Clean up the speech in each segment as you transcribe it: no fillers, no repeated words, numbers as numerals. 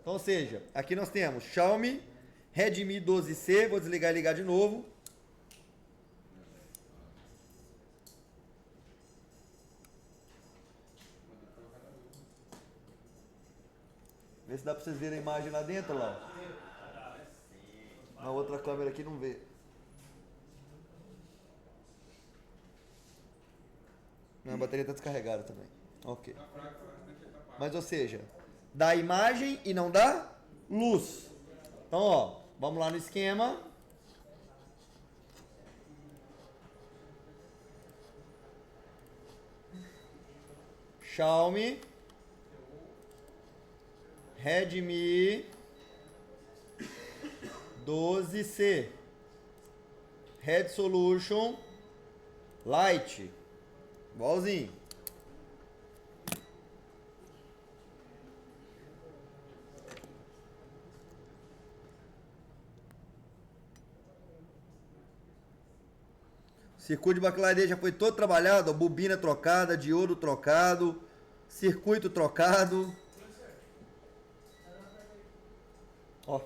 Então, ou seja, aqui nós temos Xiaomi Redmi 12C, vou desligar e ligar de novo. Vê se dá pra vocês verem a imagem lá dentro, lá. Na outra câmera aqui não vê. Não, a bateria tá descarregada também. Ok. Mas, ou seja, dá imagem e não dá luz. Então, ó, vamos lá no esquema. Xiaomi Redmi 12C Red Solution Light. Igualzinho. Circuito de backlight já foi todo trabalhado, ó, bobina trocada, diodo trocado, circuito trocado. Ó.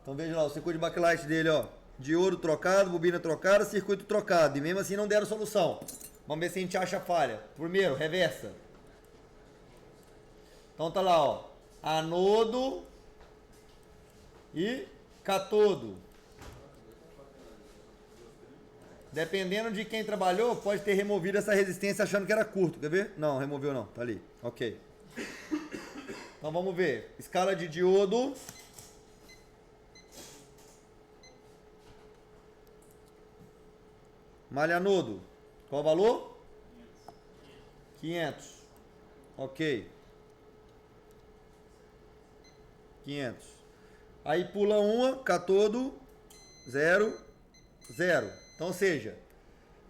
Então veja lá, o circuito de backlight dele, ó. Diodo trocado, bobina trocada, circuito trocado. E mesmo assim não deram solução. Vamos ver se a gente acha a falha. Primeiro, reversa. Então tá lá, ó. Anodo e catodo. Dependendo de quem trabalhou, pode ter removido essa resistência achando que era curto. Quer ver? Não, removeu não. Tá ali. Ok. Então vamos ver. Escala de diodo. Malha anodo. Qual o valor? 500. Ok. 500. Aí pula uma, catodo, 0, 0. Então, ou seja,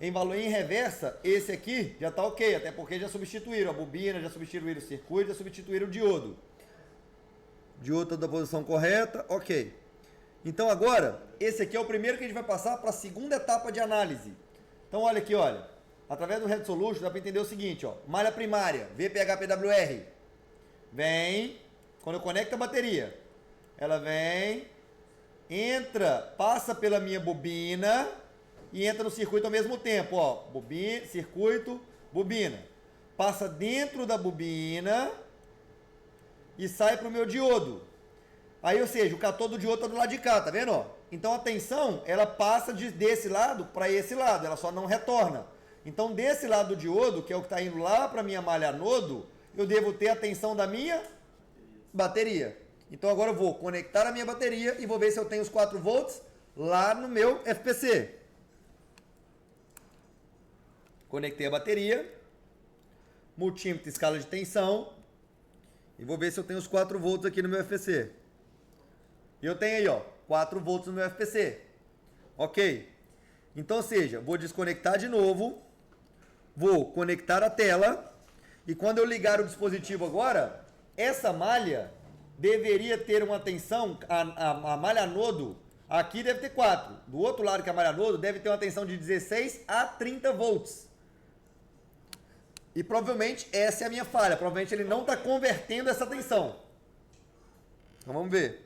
em valor em reversa, esse aqui já está ok, até porque já substituíram a bobina, já substituíram o circuito, já substituíram o diodo. Diodo da posição correta, ok. Então agora, esse aqui é o primeiro que a gente vai passar para a segunda etapa de análise. Então olha aqui, olha. Através do Red Solution dá para entender o seguinte, ó. Malha primária, VPH-PWR. Vem, quando eu conecto a bateria, ela vem, entra, passa pela minha bobina e entra no circuito ao mesmo tempo, ó. Bobina, circuito, bobina. Passa dentro da bobina e sai para o meu diodo. Aí, ou seja, o catodo do diodo está do lado de cá, tá vendo? Ó? Então a tensão, ela passa desse lado para esse lado, ela só não retorna. Então desse lado do diodo, que é o que está indo lá para a minha malha anodo, eu devo ter a tensão da minha bateria. Então agora eu vou conectar a minha bateria e vou ver se eu tenho os 4 volts lá no meu FPC. Conectei a bateria, multímetro, escala de tensão, e vou ver se eu tenho os 4 volts aqui no meu FPC. E eu tenho aí, ó, 4 volts no meu FPC. Ok. Então, ou seja, vou desconectar de novo, vou conectar a tela, e quando eu ligar o dispositivo agora, essa malha deveria ter uma tensão, a malha anodo, aqui deve ter 4. Do outro lado que é a malha anodo, deve ter uma tensão de 16 a 30 volts. E provavelmente essa é a minha falha. Provavelmente ele não está convertendo essa tensão. Então vamos ver.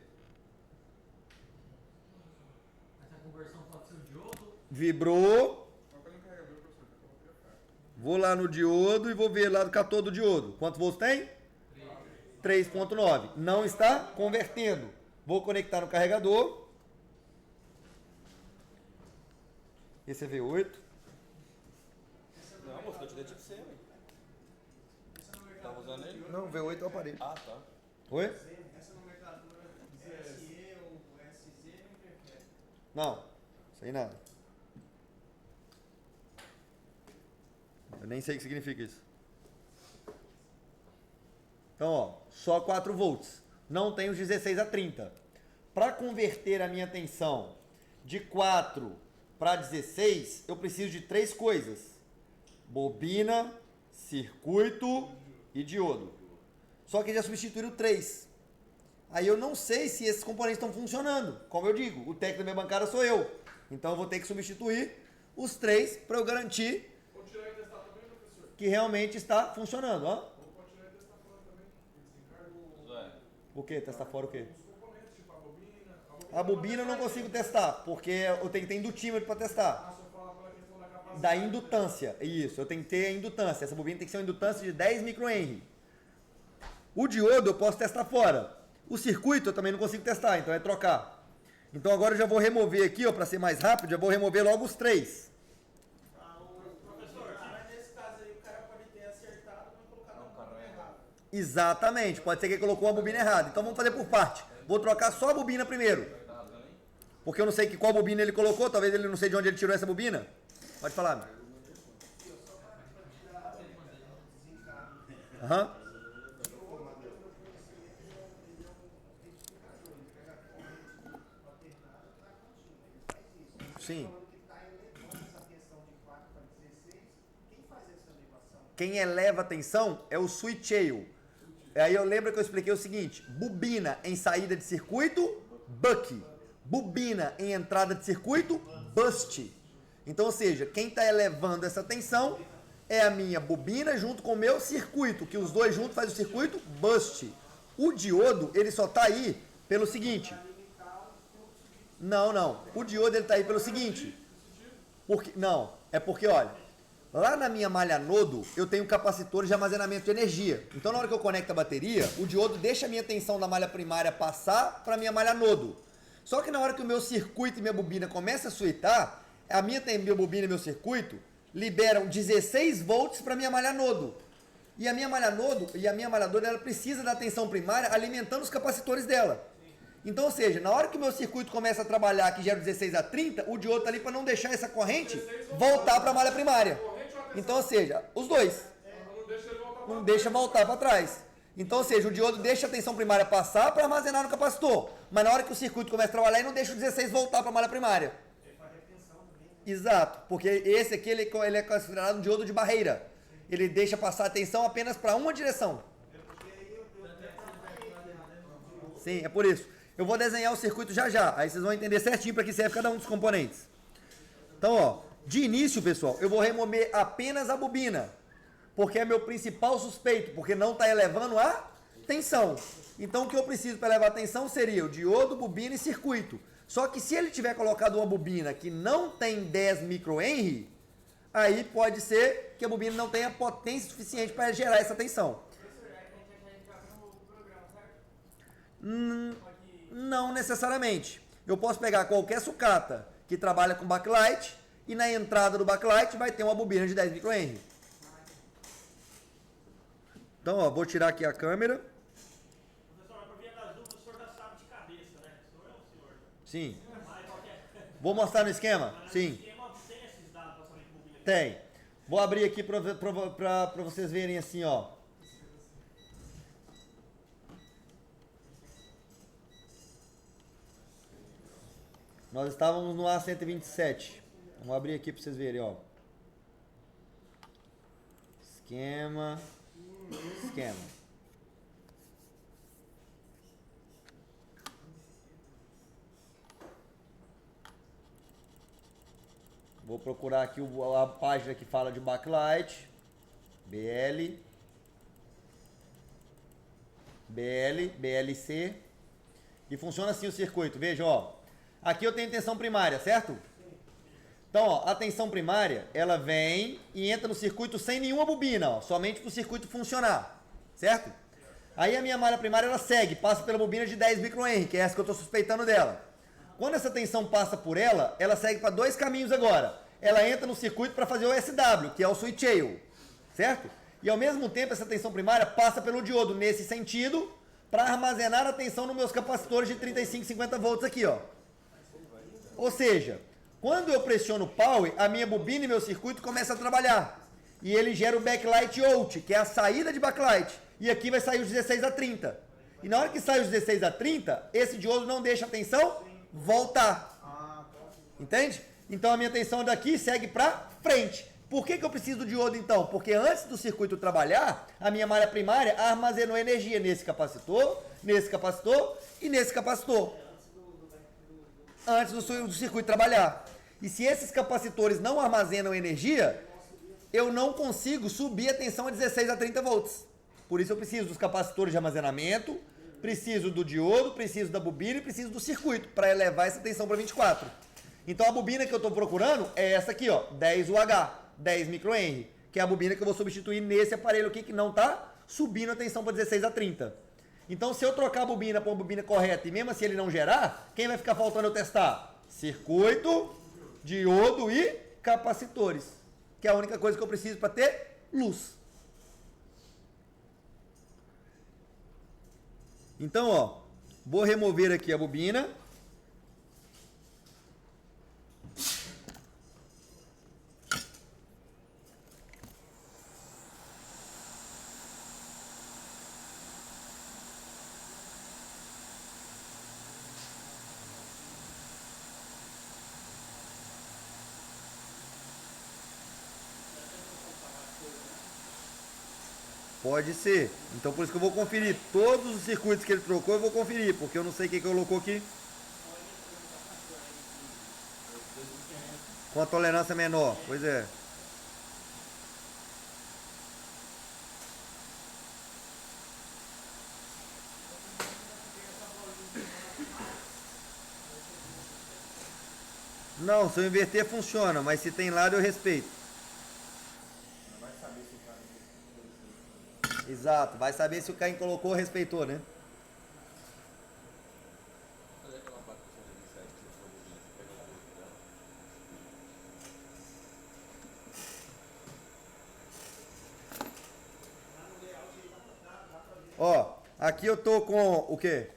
Vibrou. Vou lá no diodo e vou ver lá do catodo do diodo. Quantos volts tem? 3.9. Não está convertendo. Vou conectar no carregador. Esse é V8. Não, moço, eu te dei tipo C, ué. Tava usando ele? Não, V8 é o aparelho. Ah, tá. Oi? Essa nomenclatura SE ou SZ não interfere. Não, sei nada. Eu nem sei o que significa isso. Então, ó, só 4 volts. Não tem os 16 a 30. Para converter a minha tensão de 4 para 16, eu preciso de 3 coisas: bobina, circuito e diodo. Só que já substituíram 3. Aí eu não sei se esses componentes estão funcionando. Como eu digo, o técnico da minha bancada sou eu. Então eu vou ter que substituir os 3 para eu garantir Continuar e testar também, professor? que realmente está funcionando. Ó. Vamos continuar e testar fora também. Eles encargam quê? Testar fora o quê? A bobina eu não consigo testar, porque eu tenho que ter indutímetro para testar. Da indutância, isso, eu tenho que ter a indutância. Essa bobina tem que ser uma indutância de 10 microhenry. O diodo eu posso testar fora. O circuito eu também não consigo testar, então é trocar. Então agora eu já vou remover aqui, ó, para ser mais rápido, já vou remover logo os 3. Professor, mas nesse caso aí o cara pode ter acertado, mas colocado na bobina errada. Exatamente, pode ser que ele colocou a bobina errada. Então vamos fazer por parte. Vou trocar só a bobina primeiro. Porque eu não sei qual bobina ele colocou, talvez ele não sei de onde ele tirou essa bobina. Pode falar, meu. Aham. Sim. Quem eleva a tensão é o switch-tail. Aí eu lembro que eu expliquei o seguinte: bobina em saída de circuito, buck. Bobina em entrada de circuito, bust. Então, ou seja, quem está elevando essa tensão é a minha bobina junto com o meu circuito, que os dois juntos fazem o circuito bust. O diodo, ele só está aí pelo seguinte. Não. O diodo, ele está aí pelo seguinte. É porque, olha, lá na minha malha nodo, eu tenho capacitores de armazenamento de energia. Então, na hora que eu conecto a bateria, o diodo deixa a minha tensão da malha primária passar para a minha malha nodo. Só que na hora que o meu circuito e minha bobina começam a suitar, a minha bobina e meu circuito liberam 16 volts para a minha malha nodo. E a minha malha nodo, ela precisa da tensão primária alimentando os capacitores dela. Então, ou seja, na hora que o meu circuito começa a trabalhar, que gera 16 a 30, o diodo está ali para não deixar essa corrente voltar para a malha primária. Então, ou seja, os dois. Não deixa voltar para trás. Então, ou seja, o diodo deixa a tensão primária passar para armazenar no capacitor. Mas na hora que o circuito começa a trabalhar, ele não deixa o 16 voltar para a malha primária. Exato, porque esse aqui ele é considerado um diodo de barreira. Ele deixa passar a tensão apenas para uma direção. Sim, é por isso. Eu vou desenhar o circuito já. Aí vocês vão entender certinho para que serve cada um dos componentes. Então, ó, de início, pessoal, eu vou remover apenas a bobina. Porque é meu principal suspeito, porque não está elevando a tensão. Então o que eu preciso para elevar a tensão seria o diodo, bobina e circuito. Só que se ele tiver colocado uma bobina que não tem 10 microhenry, aí pode ser que a bobina não tenha potência suficiente para gerar essa tensão. Não necessariamente. Eu posso pegar qualquer sucata que trabalha com backlight e na entrada do backlight vai ter uma bobina de 10 microhenry. Então, ó, vou tirar aqui a câmera. Professor, por via das dúvidas, o senhor já sabe de cabeça, né? O senhor é o senhor. Sim. Vou mostrar no esquema? Sim. O esquema tem esses dados para saber que bobina Tem. Vou abrir aqui para vocês verem assim, ó. Nós estávamos no A127. Vamos abrir aqui para vocês verem, ó. Esquema. Vou procurar aqui a página que fala de backlight. BLC. E funciona assim o circuito. Veja, ó. Aqui eu tenho tensão primária, certo? Então, ó, a tensão primária, ela vem e entra no circuito sem nenhuma bobina, ó, somente para o circuito funcionar, certo? Aí a minha malha primária, ela segue, passa pela bobina de 10 microhenry, que é essa que eu estou suspeitando dela. Quando essa tensão passa por ela, ela segue para dois caminhos agora. Ela entra no circuito para fazer o SW, que é o switch-tail, certo? E ao mesmo tempo, essa tensão primária passa pelo diodo, nesse sentido, para armazenar a tensão nos meus capacitores de 35 e 50 volts aqui, ó. Ou seja, quando eu pressiono o power, a minha bobina e meu circuito começam a trabalhar. E ele gera o backlight out, que é a saída de backlight. E aqui vai sair os 16 a 30. E na hora que sai os 16 a 30, esse diodo não deixa a tensão voltar. Entende? Então a minha tensão daqui segue para frente. Por que eu preciso do diodo então? Porque antes do circuito trabalhar, a minha malha primária armazenou energia nesse capacitor e nesse capacitor. Antes do circuito trabalhar. E se esses capacitores não armazenam energia, eu não consigo subir a tensão a 16 a 30 volts. Por isso eu preciso dos capacitores de armazenamento, Preciso do diodo, preciso da bobina e preciso do circuito para elevar essa tensão para 24. Então a bobina que eu estou procurando é essa aqui, ó, 10UH, 10 microhenry, que é a bobina que eu vou substituir nesse aparelho aqui que não está subindo a tensão para 16 a 30. Então se eu trocar a bobina para uma bobina correta e mesmo assim ele não gerar, quem vai ficar faltando eu testar? Circuito, diodo e capacitores, que é a única coisa que eu preciso para ter luz. Então, ó, vou remover aqui a bobina. Pode ser. Então por isso que eu vou conferir. Todos os circuitos que ele trocou eu vou conferir, porque eu não sei o que colocou aqui. Com a tolerância menor. Pois é. Não, se eu inverter funciona, mas se tem lado eu respeito. Exato, vai saber se o Caim colocou ou respeitou, né? Ó, aqui eu tô com o quê?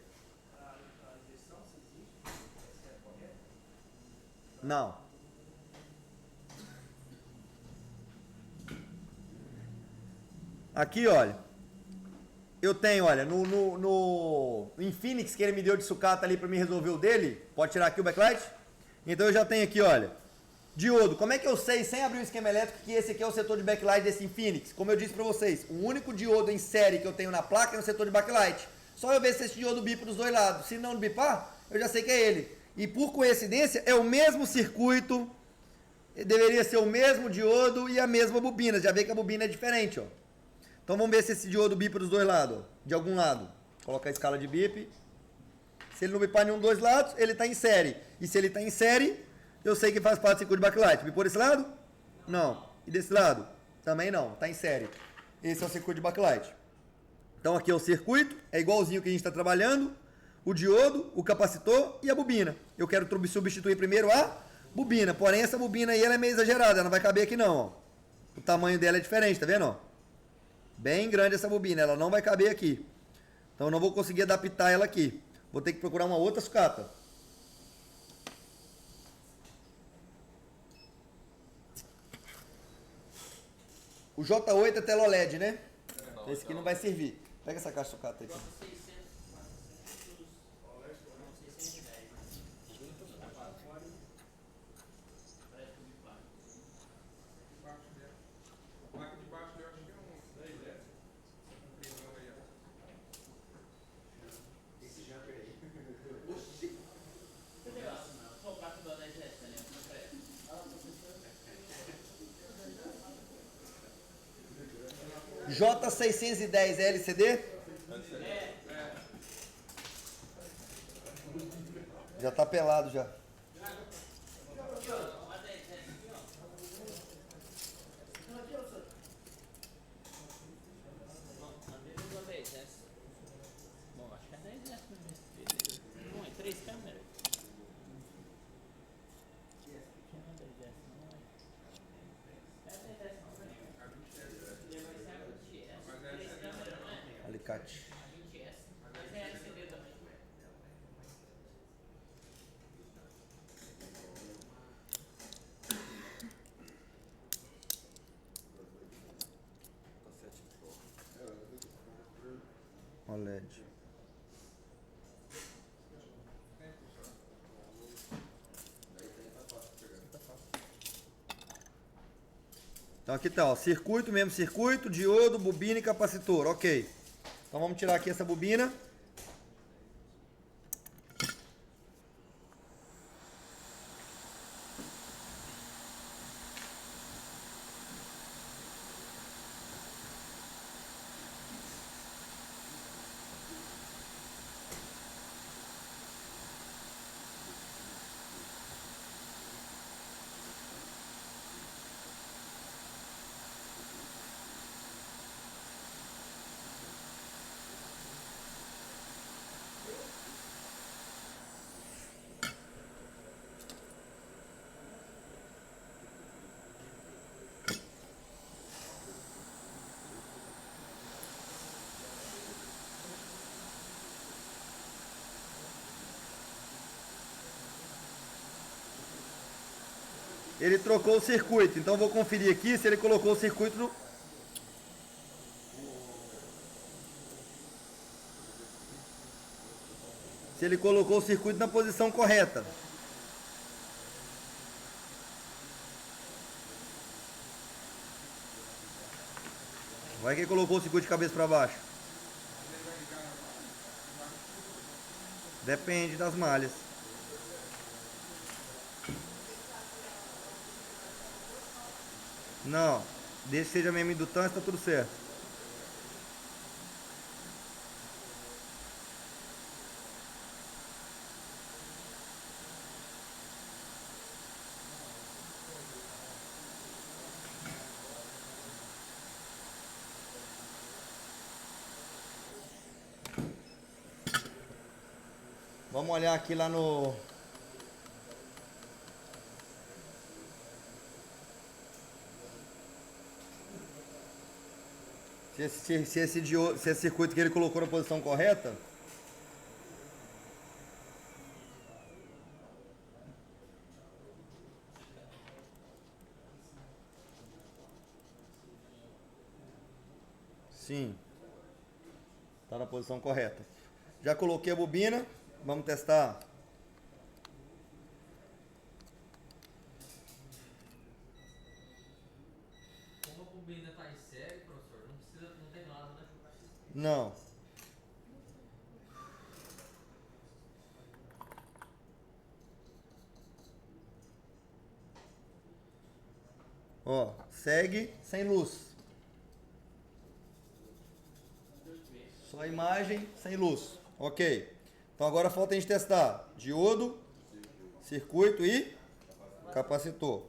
Não. Aqui, olha. Eu tenho, olha, no Infinix que ele me deu de sucata ali pra me resolver o dele. Pode tirar aqui o backlight? Então eu já tenho aqui, olha. Diodo, como é que eu sei, sem abrir o esquema elétrico, que esse aqui é o setor de backlight desse Infinix? Como eu disse pra vocês, o único diodo em série que eu tenho na placa é no setor de backlight. Só eu ver se esse diodo bipa dos dois lados. Se não bipar, eu já sei que é ele. E por coincidência, é o mesmo circuito, deveria ser o mesmo diodo e a mesma bobina. Já vê que a bobina é diferente, ó. Então vamos ver se esse diodo bipa dos dois lados, ó, de algum lado. Coloca a escala de bip. Se ele não bipar nenhum dos dois lados, ele está em série. E se ele está em série, eu sei que faz parte do circuito de backlight. Bipou desse lado? Não. E desse lado? Também não, está em série. Esse é o circuito de backlight. Então aqui é o circuito, é igualzinho que a gente está trabalhando. O diodo, o capacitor e a bobina. Eu quero substituir primeiro a bobina. Porém, essa bobina aí ela é meio exagerada, ela não vai caber aqui não, ó. O tamanho dela é diferente, tá vendo, ó? Bem grande essa bobina, ela não vai caber aqui. Então eu não vou conseguir adaptar ela aqui. Vou ter que procurar uma outra sucata. O J8 é tela OLED, né? Esse aqui não vai servir. Pega essa caixa de sucata aí. J610 é LCD? Já tá pelado já. Alicate. OLED. Então aqui tá, ó, circuito, mesmo circuito, diodo, bobina e capacitor, ok. Então vamos tirar aqui essa bobina. ele trocou o circuito. Então eu vou conferir aqui se ele colocou o circuito no... Se ele colocou o circuito na posição correta. Vai que ele colocou o circuito de cabeça para baixo. Depende das malhas. Não, desde que seja a mesma indutância, tá tudo certo. Vamos olhar aqui lá no... Se esse circuito que ele colocou na posição correta. Sim. Tá na posição correta. Já coloquei a bobina. Vamos testar. Como a bobina está em série, professor, não tem nada, né? Não. Ó, segue sem luz. Só imagem sem luz. Ok. Então agora falta a gente testar diodo, circuito e capacitor.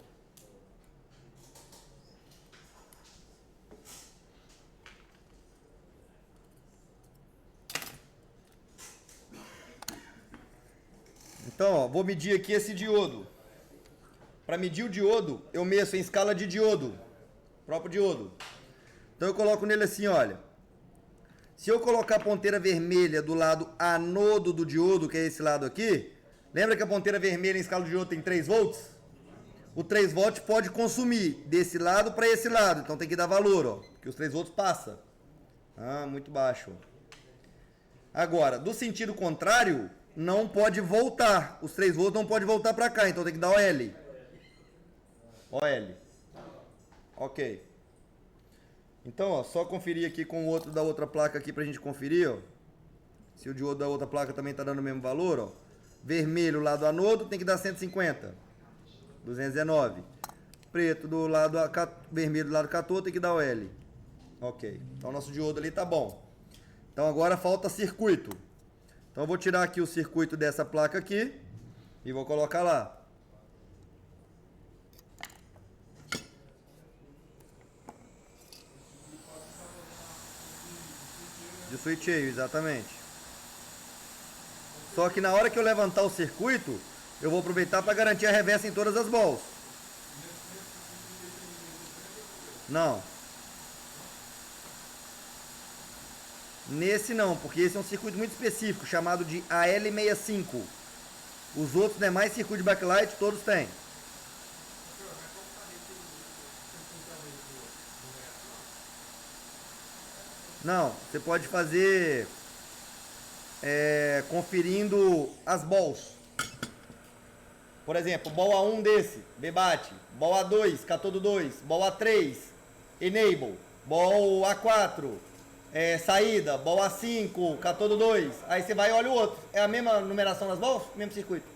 Então, ó, vou medir aqui esse diodo. Para medir o diodo, eu meço em escala de diodo, próprio diodo. Então eu coloco nele assim, olha. Se eu colocar a ponteira vermelha do lado anodo do diodo, que é esse lado aqui, lembra que a ponteira vermelha em escala de diodo tem 3 volts? O 3 volts pode consumir desse lado para esse lado, então tem que dar valor, ó, que os 3 volts passa. Ah, muito baixo. Agora, do sentido contrário, não pode voltar. Os 3 volts não pode voltar para cá, então tem que dar OL. OL. Ok. Então, ó, só conferir aqui com o outro da outra placa aqui pra gente conferir, ó. Se o diodo da outra placa também tá dando o mesmo valor, ó. Vermelho lá do anodo tem que dar 150. 219. Preto do lado vermelho do lado catódo tem que dar o L. Ok. Então o nosso diodo ali tá bom. Então agora falta circuito. Então eu vou tirar aqui o circuito dessa placa aqui e vou colocar lá. De switcheio, exatamente. Só que na hora que eu levantar o circuito, eu vou aproveitar para garantir a reversa em todas as balls. Não. Nesse não, porque esse é um circuito muito específico, chamado de AL65. Os outros demais circuitos de backlight, todos têm. Não, você pode fazer conferindo as balls. Por exemplo, ball A1 desse, debate. Ball A2, catodo 2. Ball A3, enable. Ball A4, saída. Ball A5, catodo 2. Aí você vai e olha o outro. É a mesma numeração das balls? Mesmo circuito.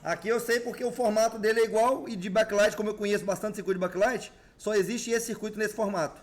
Aqui eu sei porque o formato dele é igual e de backlight, como eu conheço bastante circuito de backlight, só existe esse circuito nesse formato.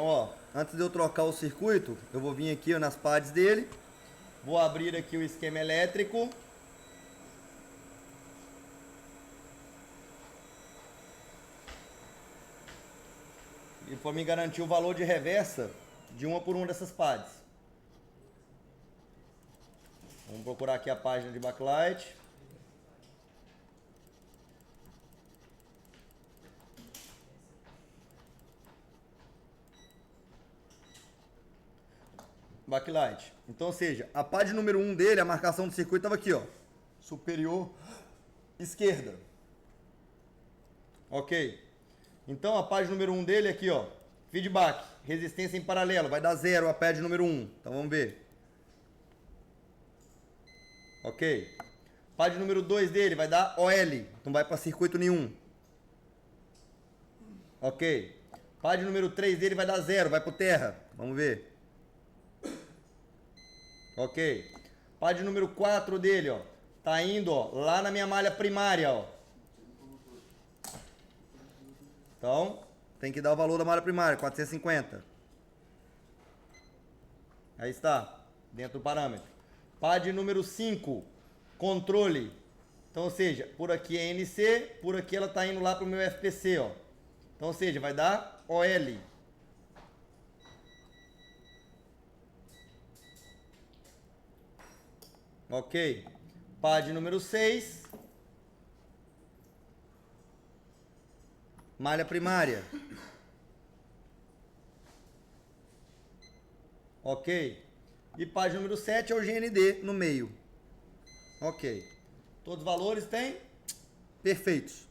Então, ó, antes de eu trocar o circuito, eu vou vir aqui ó, nas pads dele. Vou abrir aqui o esquema elétrico. E para me garantir o valor de reversa de uma por uma dessas pads. Vamos procurar aqui a página de backlight. Backlight. Então, ou seja, a pad número 1 dele, a marcação do circuito estava aqui, ó. Superior esquerda. Ok. Então, a pad número 1 dele aqui, ó. Feedback. Resistência em paralelo. Vai dar 0 a pad número 1. Então, vamos ver. Ok. Pad número 2 dele vai dar OL. Não vai para circuito nenhum. Ok. Pad número 3 dele vai dar 0. Vai para terra. Vamos ver. Ok. Pad número 4 dele, ó. Tá indo, ó, lá na minha malha primária, ó. Então, tem que dar o valor da malha primária, 450. Aí está, dentro do parâmetro. Pad número 5, controle. Então, ou seja, por aqui é NC, por aqui ela tá indo lá pro meu FPC, ó. Então, ou seja, vai dar OL. Ok. Pad número 6. Malha primária. Ok. E pad número 7 é o GND no meio. Ok. Todos os valores têm? Perfeitos.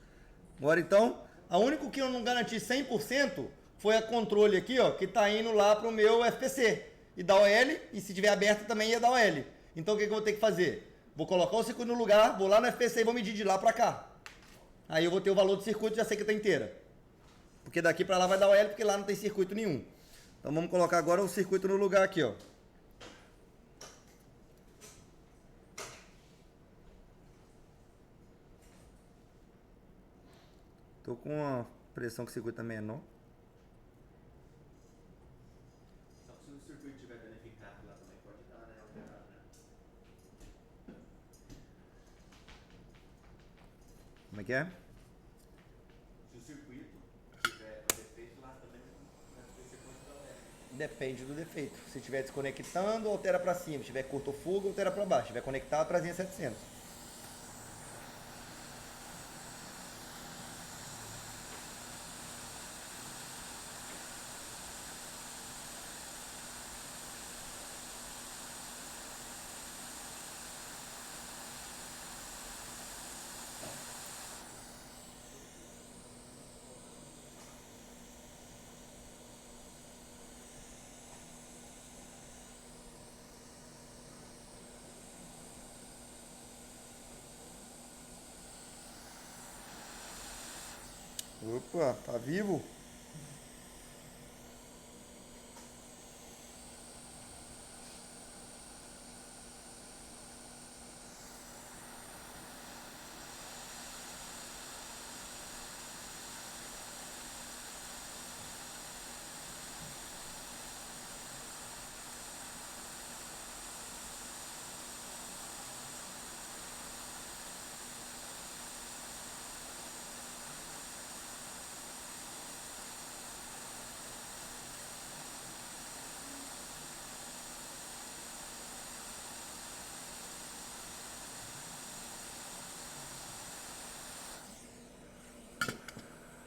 Agora então, a único que eu não garanti 100% foi a controle aqui, ó, que tá indo lá pro meu FPC. E dá OL, e se tiver aberto também ia dar OL. Então o que eu vou ter que fazer? Vou colocar o circuito no lugar, vou lá no FPC e vou medir de lá pra cá. Aí eu vou ter o valor do circuito e já sei que tá inteira. Porque daqui pra lá vai dar OL, porque lá não tem circuito nenhum. Então vamos colocar agora o circuito no lugar aqui, ó. Tô com uma pressão que o circuito é menor. Só que se o circuito estiver danificado lá também pode dar, né? Alterado, né? Como é que é? Se o circuito tiver com defeito lá também, você pode dar, né? Depende do defeito. Se estiver desconectando, altera pra cima. Se tiver curto ou fuga, altera pra baixo. Se tiver conectado, trazinha 700. Opa, tá vivo?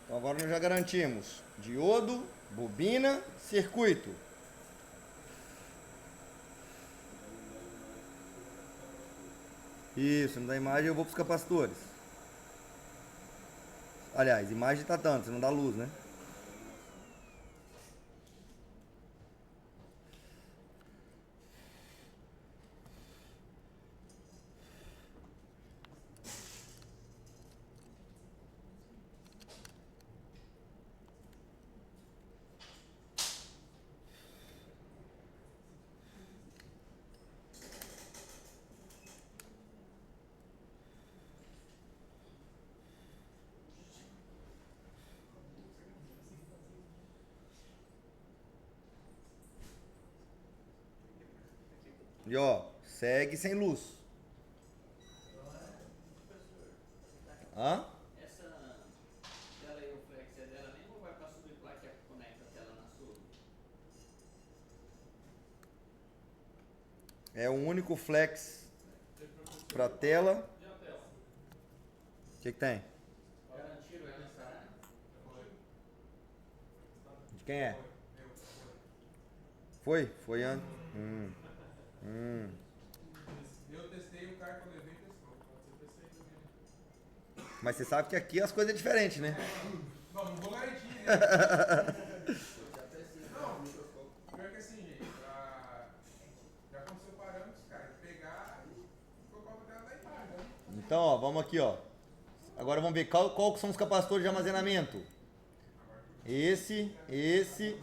Então agora nós já garantimos diodo, bobina, circuito. Isso, não dá imagem, eu vou para os capacitores. Aliás, imagem tá dando, você não dá luz, né? E ó, segue sem luz. Hã? Essa tela aí, o flex é dela mesmo ou vai para subplaca que conecta a tela na sua? É o único flex pra tela. E a tela? O que tem? Garantiram ela instalada? De quem é? Foi? Foi antes. Eu testei, o cara quando eu levei testou. Pode ser PC também. Mas você sabe que aqui as coisas é diferente, né? Não vou garantir, né? Não, pior que assim, gente, já aconteceu parâmetros, cara, pegar e colocar o dela da imagem, né? Então, ó, vamos aqui, ó. Agora vamos ver qual que são os capacitores de armazenamento. Esse e esse.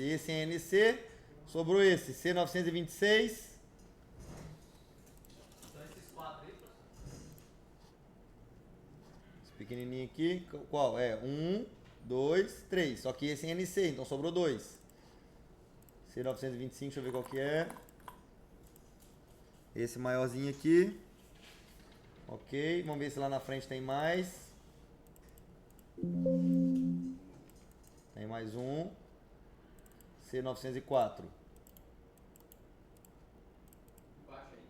Esse é NC. Sobrou esse, C926. Então esses quatro aí, professor. Esse pequenininho aqui, qual? É 1, 2, 3. Só que esse é NC, então sobrou 2. C925, deixa eu ver qual que é. Esse maiorzinho aqui. Ok, vamos ver se lá na frente tem mais. Tem mais um. C904. Baixa aí.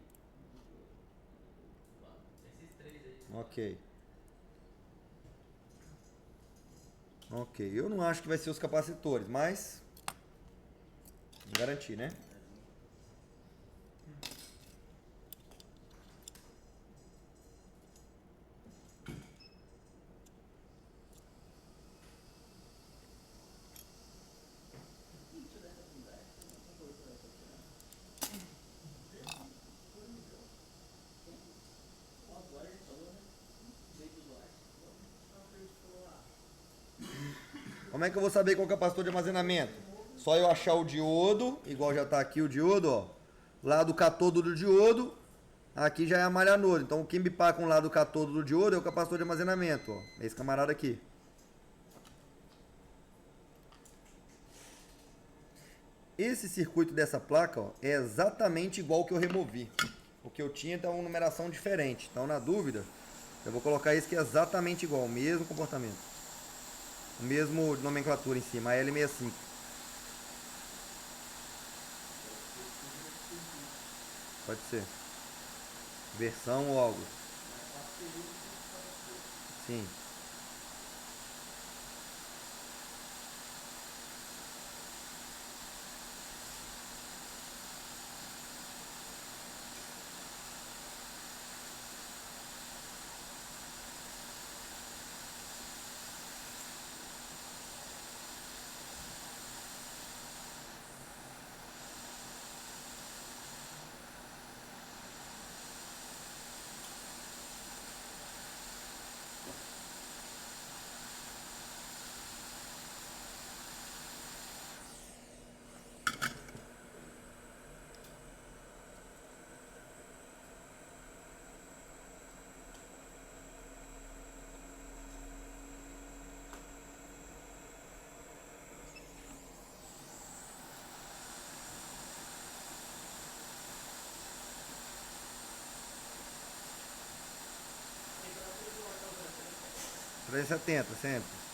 Esses três aí. Ok. Ok, eu não acho que vai ser os capacitores, mas garantir, né? Como é que eu vou saber qual é o capacitor de armazenamento? Só eu achar o diodo, igual já está aqui o diodo, ó. Lado catodo do diodo, aqui já é a malha anodo. Então o que me pá com o lado catodo do diodo é o capacitor de armazenamento, ó. Esse camarada aqui. Esse circuito dessa placa, ó, é exatamente igual ao que eu removi. O que eu tinha tem uma numeração diferente. Então, na dúvida, eu vou colocar esse que é exatamente igual, o mesmo comportamento. O mesmo nomenclatura em cima, a L65. Pode ser. Versão ou algo. Sim. Temperatura 370 sempre.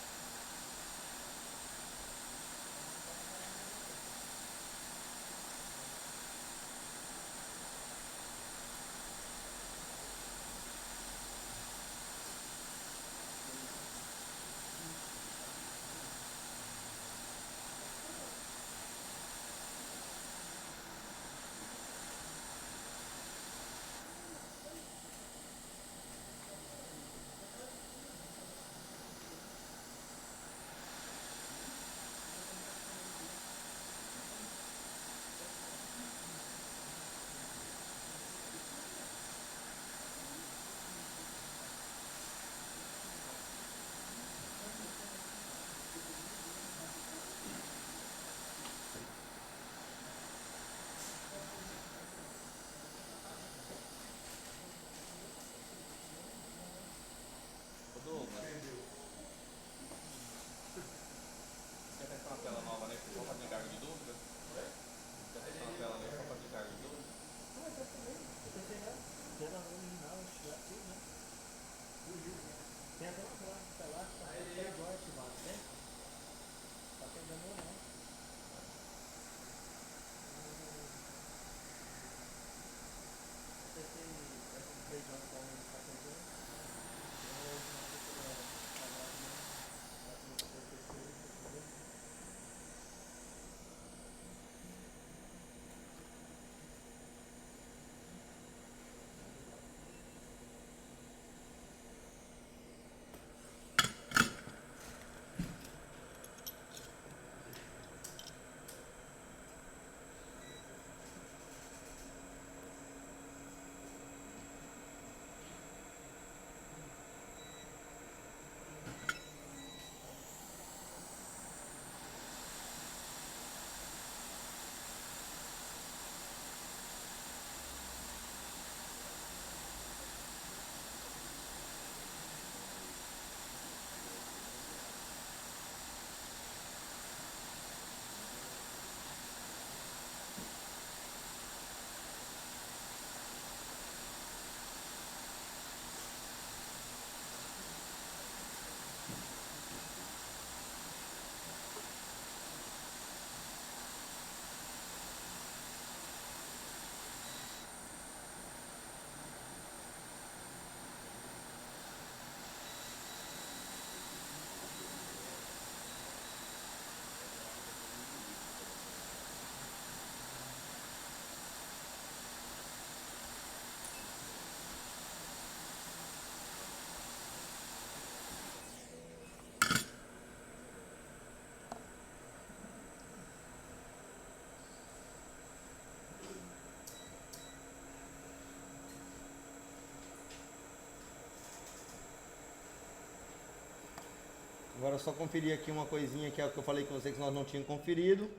Agora é só conferir aqui uma coisinha que é o que eu falei com vocês que nós não tínhamos conferido.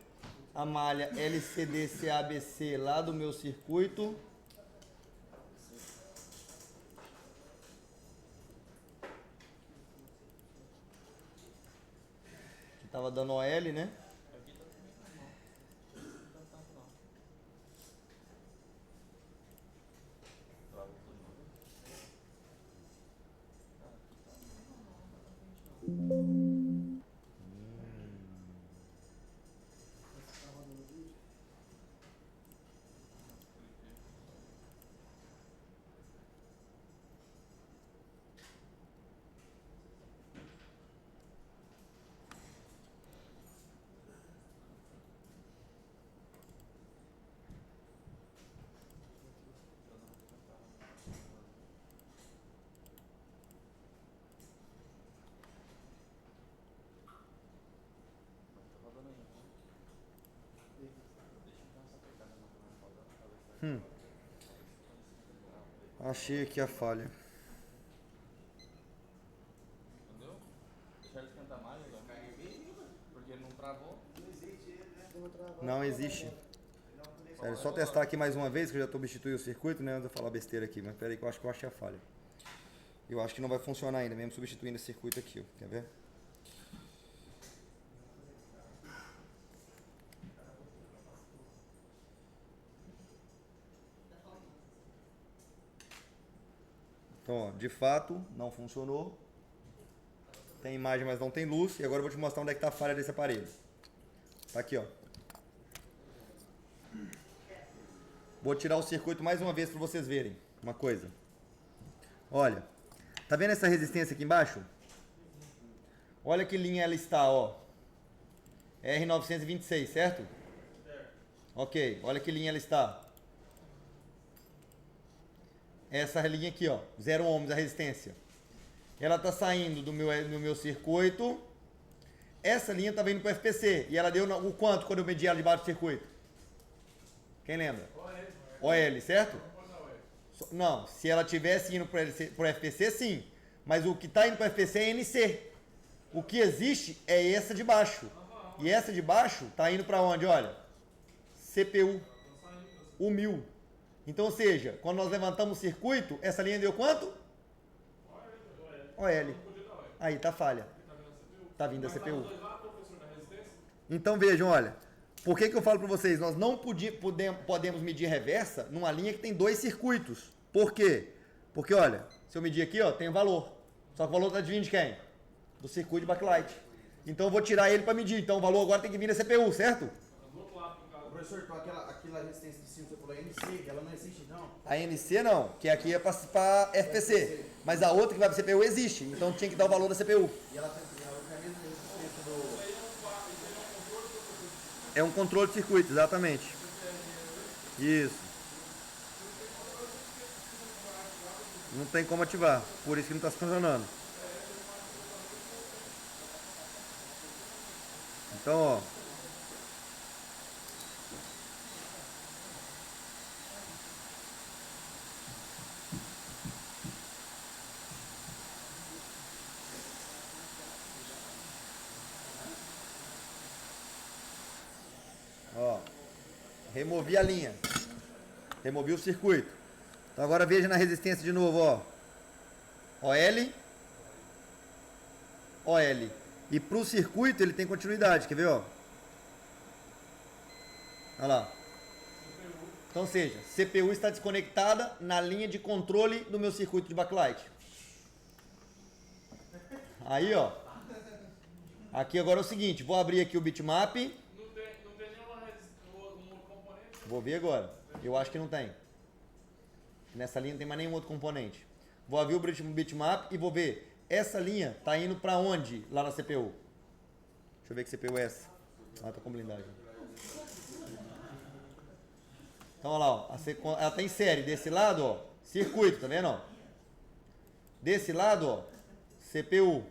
A malha LCD-CABC lá do meu circuito. Que tava dando OL, né? Achei aqui a falha. Entendeu? Deixar ele esquentar mais, porque não travou. Não existe. Sério, só testar aqui mais uma vez, que eu já estou substituindo o circuito, né? Antes de eu falar besteira aqui, mas peraí que eu acho que eu achei a falha. Eu acho que não vai funcionar ainda, mesmo substituindo esse circuito aqui, ó. Quer ver? Então, ó, de fato, não funcionou. Tem imagem, mas não tem luz. E agora eu vou te mostrar onde é que está a falha desse aparelho. Tá aqui, ó. Vou tirar o circuito mais uma vez para vocês verem uma coisa. Olha, tá vendo essa resistência aqui embaixo? Olha que linha ela está, ó. R926, certo? Ok, olha que linha ela está. Essa linha aqui, ó, 0 ohms a resistência. Ela está saindo do meu circuito. Essa linha estava indo para o FPC. E ela deu o quanto quando eu medi ela debaixo do circuito? Quem lembra? OL, certo? Não, se ela tivesse indo para o FPC, sim. Mas o que está indo para o FPC é NC. O que existe é essa de baixo. E essa de baixo está indo para onde? Olha, CPU, o 1000. Então, ou seja, quando nós levantamos o circuito, essa linha deu quanto? OL. Aí, tá falha. Tá vindo a CPU. Então, vejam, olha. Por que eu falo para vocês? Nós não podemos medir reversa numa linha que tem 2 circuitos. Por quê? Porque, olha, se eu medir aqui, ó, tem o valor. Só que o valor tá vindo de quem? Do circuito de backlight. Então, eu vou tirar ele para medir. Então, o valor agora tem que vir da CPU, certo? Professor, então aquela resistência de cima, você falou NC, ela não existe não? A NC não, que aqui é para FPC. Mas a outra que vai para CPU existe. Então, tinha que dar o valor da CPU. E ela tem a mesma resistência do... É um controle de circuito, exatamente. Isso. Não tem como ativar, por isso que não está funcionando. Então, ó. Ó. Removi a linha. Removi o circuito. Então agora veja na resistência de novo, ó. OL. OL. E para o circuito ele tem continuidade, quer ver, ó? Olha lá. Então, ou seja, CPU está desconectada na linha de controle do meu circuito de backlight. Aí, ó. Aqui agora é o seguinte, vou abrir aqui o bitmap. Não tem nenhuma componente? Vou ver agora. Eu acho que não tem. Nessa linha não tem mais nenhum outro componente. Vou abrir o bitmap e vou ver. Essa linha tá indo para onde lá na CPU? Deixa eu ver que CPU é essa. Ah, tá com blindagem. Então, olha lá, ó. Ela tá em série. Desse lado, ó, circuito, tá vendo, ó? Desse lado, ó, CPU.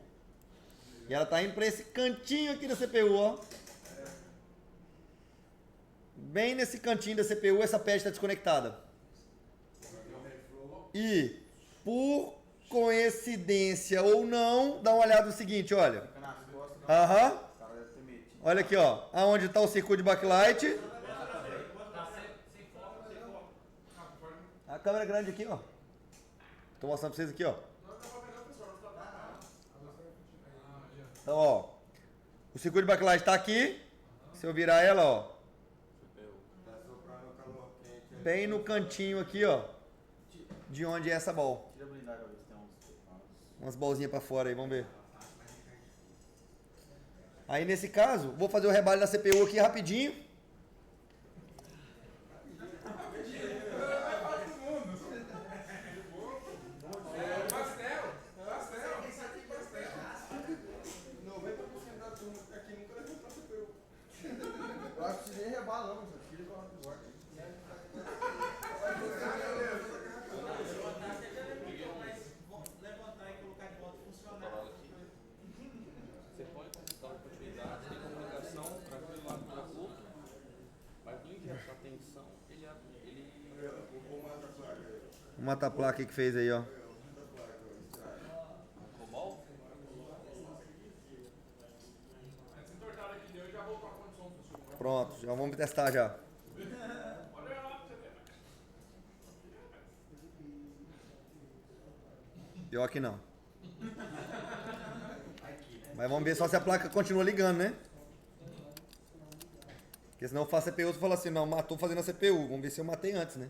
E ela tá indo para esse cantinho aqui da CPU, ó. Bem nesse cantinho da CPU, essa pad está desconectada. E, por coincidência ou não, dá uma olhada no seguinte, olha. Aham. O cara deve ter metido. Olha aqui, ó. Aonde tá o circuito de backlight. Tá sem foco, sem foco. Ah, pode. A câmera grande aqui, ó. Tô mostrando pra vocês aqui, ó. Não dá pra ver não, pessoal. Não tá pra Então, ó. O circuito de backlight tá aqui. Se eu virar ela, ó. Bem no cantinho aqui, ó. De onde é essa ball. Tira a blindagem pra ver se tem Umas bolzinhas pra fora aí, vamos ver. Aí nesse caso, vou fazer o rebalho da CPU aqui rapidinho. Pastel. 90% da turma que tá aqui nunca levou pra CPU. Eu acho que você nem rebala não, você tira e coloca no bordo. Levantar e colocar de volta funcionar. Você pode consultar a continuidade, tem comunicação para aquele lado para o outro, mas no inverso, a tensão, ele Vou matar a placa que fez aí, ó. cobol, Essa entortada aqui deu e já voltou a condição do seu. Pronto, já vamos testar já. Olha lá pra você ver. Pior que não. Mas vamos ver só se a placa continua ligando, né? Porque senão eu faço CPU e falo assim, não, matou fazendo a CPU. Vamos ver se eu matei antes, né?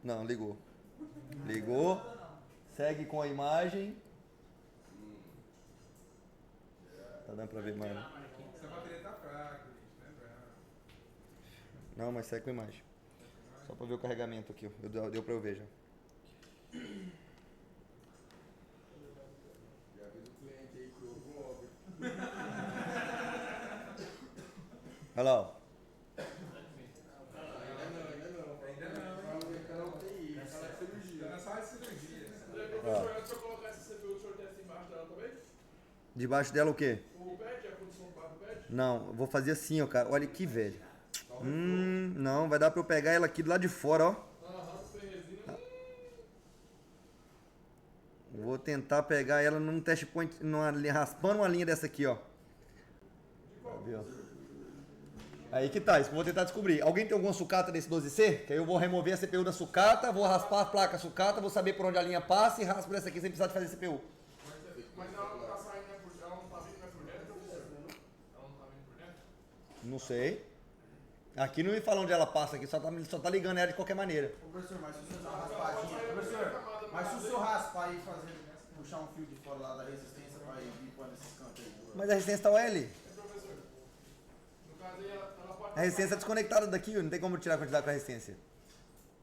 Não, ligou. Ligou. Segue com a imagem. Tá dando pra ver, mano. Essa bateria tá fraca, gente, né? Não, mas segue com a imagem. Só pra ver o carregamento aqui, ó. Deu pra eu ver já. Já avisa o cliente aí que eu vou logo. Olha lá, ó. Ainda não. Canal TI, canal de cirurgia. Tá na sala de cirurgia. Professor, antes de eu colocar essa CPU, o senhor testa embaixo dela também? Debaixo dela o quê? O pad, a condição do pad? Não, eu vou fazer assim, ó, cara. Olha que velho. Não, vai dar pra eu pegar ela aqui do lado de fora, ó. Aham, sem resina. Vou tentar pegar ela num test point, raspando uma linha dessa aqui, ó. Tá vendo? Aí que tá, isso que eu vou tentar descobrir. Alguém tem alguma sucata desse 12C? Que aí eu vou remover a CPU da sucata, vou raspar a placa sucata, vou saber por onde a linha passa e raspo dessa aqui sem precisar de fazer CPU. Mas ela não tá saindo, né, ela não tá vindo por dentro, professor? Ela não tá vindo por dentro? Não sei. Aqui não me fala onde ela passa, aqui só tá ligando ela de qualquer maneira. Ô, professor, mas se você dar uma raspadinha, professor, mas se o senhor raspar e fazer, puxar um fio de fora lá da resistência pra ir limpando esses cantos aí. Mas a resistência tá OL. Professor, no caso aí, ela pode... A resistência é desconectada daqui, não tem como tirar a quantidade com a resistência.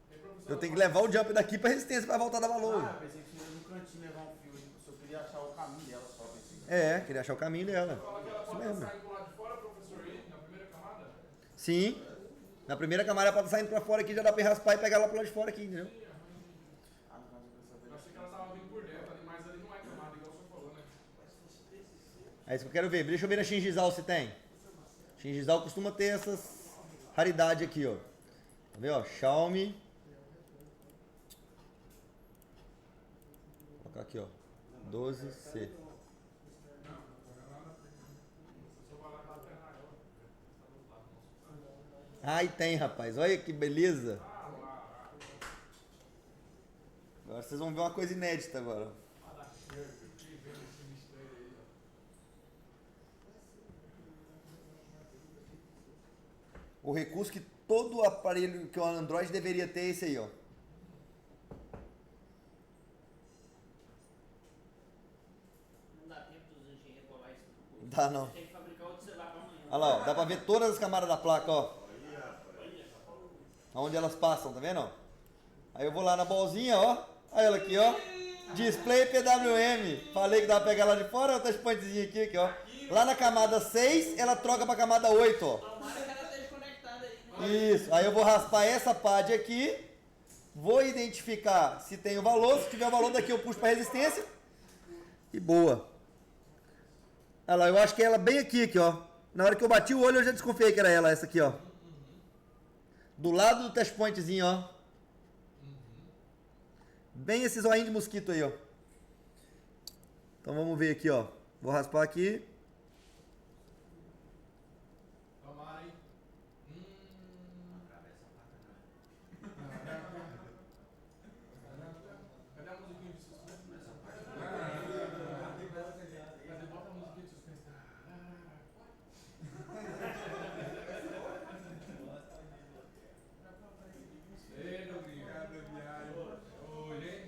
Professor, Eu tenho que levar o jump daqui pra resistência pra voltar a dar valor. Ah, pensei que você ia no cantinho levar um fio, o senhor queria achar o caminho dela só, pensei. É, queria achar o caminho dela. fala que ela Isso pode mesmo. sair do lado de fora, professor, aí, na primeira camada? Sim. Na primeira camada ela tá saindo pra fora aqui, já dá pra ir raspar e pegar ela pro lado de fora aqui, entendeu? Ah, no caso eu queria saber. Eu achei que ela tava vindo por dentro, ali, mas ali não é camada, igual o senhor falou, né? É isso que eu quero ver. Deixa eu ver na Xingizal se tem. Xingizal costuma ter essas raridades aqui, ó. Tá vendo, ó? Xiaomi. Vou colocar aqui, ó. 12C. Ai, tem, rapaz. Olha que beleza. Agora vocês vão ver uma coisa inédita agora. O recurso que todo aparelho que é o Android deveria ter é esse aí, ó. Não dá tempo dos engenheiros colar isso não. Dá não. Tem que fabricar outro celular pra amanhã. Olha lá, ó. Dá pra ver todas as camadas da placa, ó. Onde elas passam, tá vendo, ó? Aí eu vou lá na bolzinha, ó. Aí ela aqui, ó. Display PWM. Falei que dá pra pegar lá de fora, ó. Touchpointzinho aqui, ó. Lá na camada 6, ela troca pra camada 8, ó. Tomara que ela esteja conectada aí. Isso. Aí eu vou raspar essa pad aqui. Vou identificar se tem o valor. Se tiver o valor daqui, eu puxo pra resistência. E boa. Olha lá, eu acho que é ela bem aqui, ó. Na hora que eu bati o olho, eu já desconfiei que era ela, essa aqui, ó. Do lado do test pointzinho, ó. Bem esse zoinho de mosquito aí, ó. Então vamos ver aqui, ó. Vou raspar aqui. Tomara, hein? Cadê a musiquinha de suspense? Cadê? Bota a musiquinha de suspense. Ei, meu gringo. Cada viagem. Hoje, hein?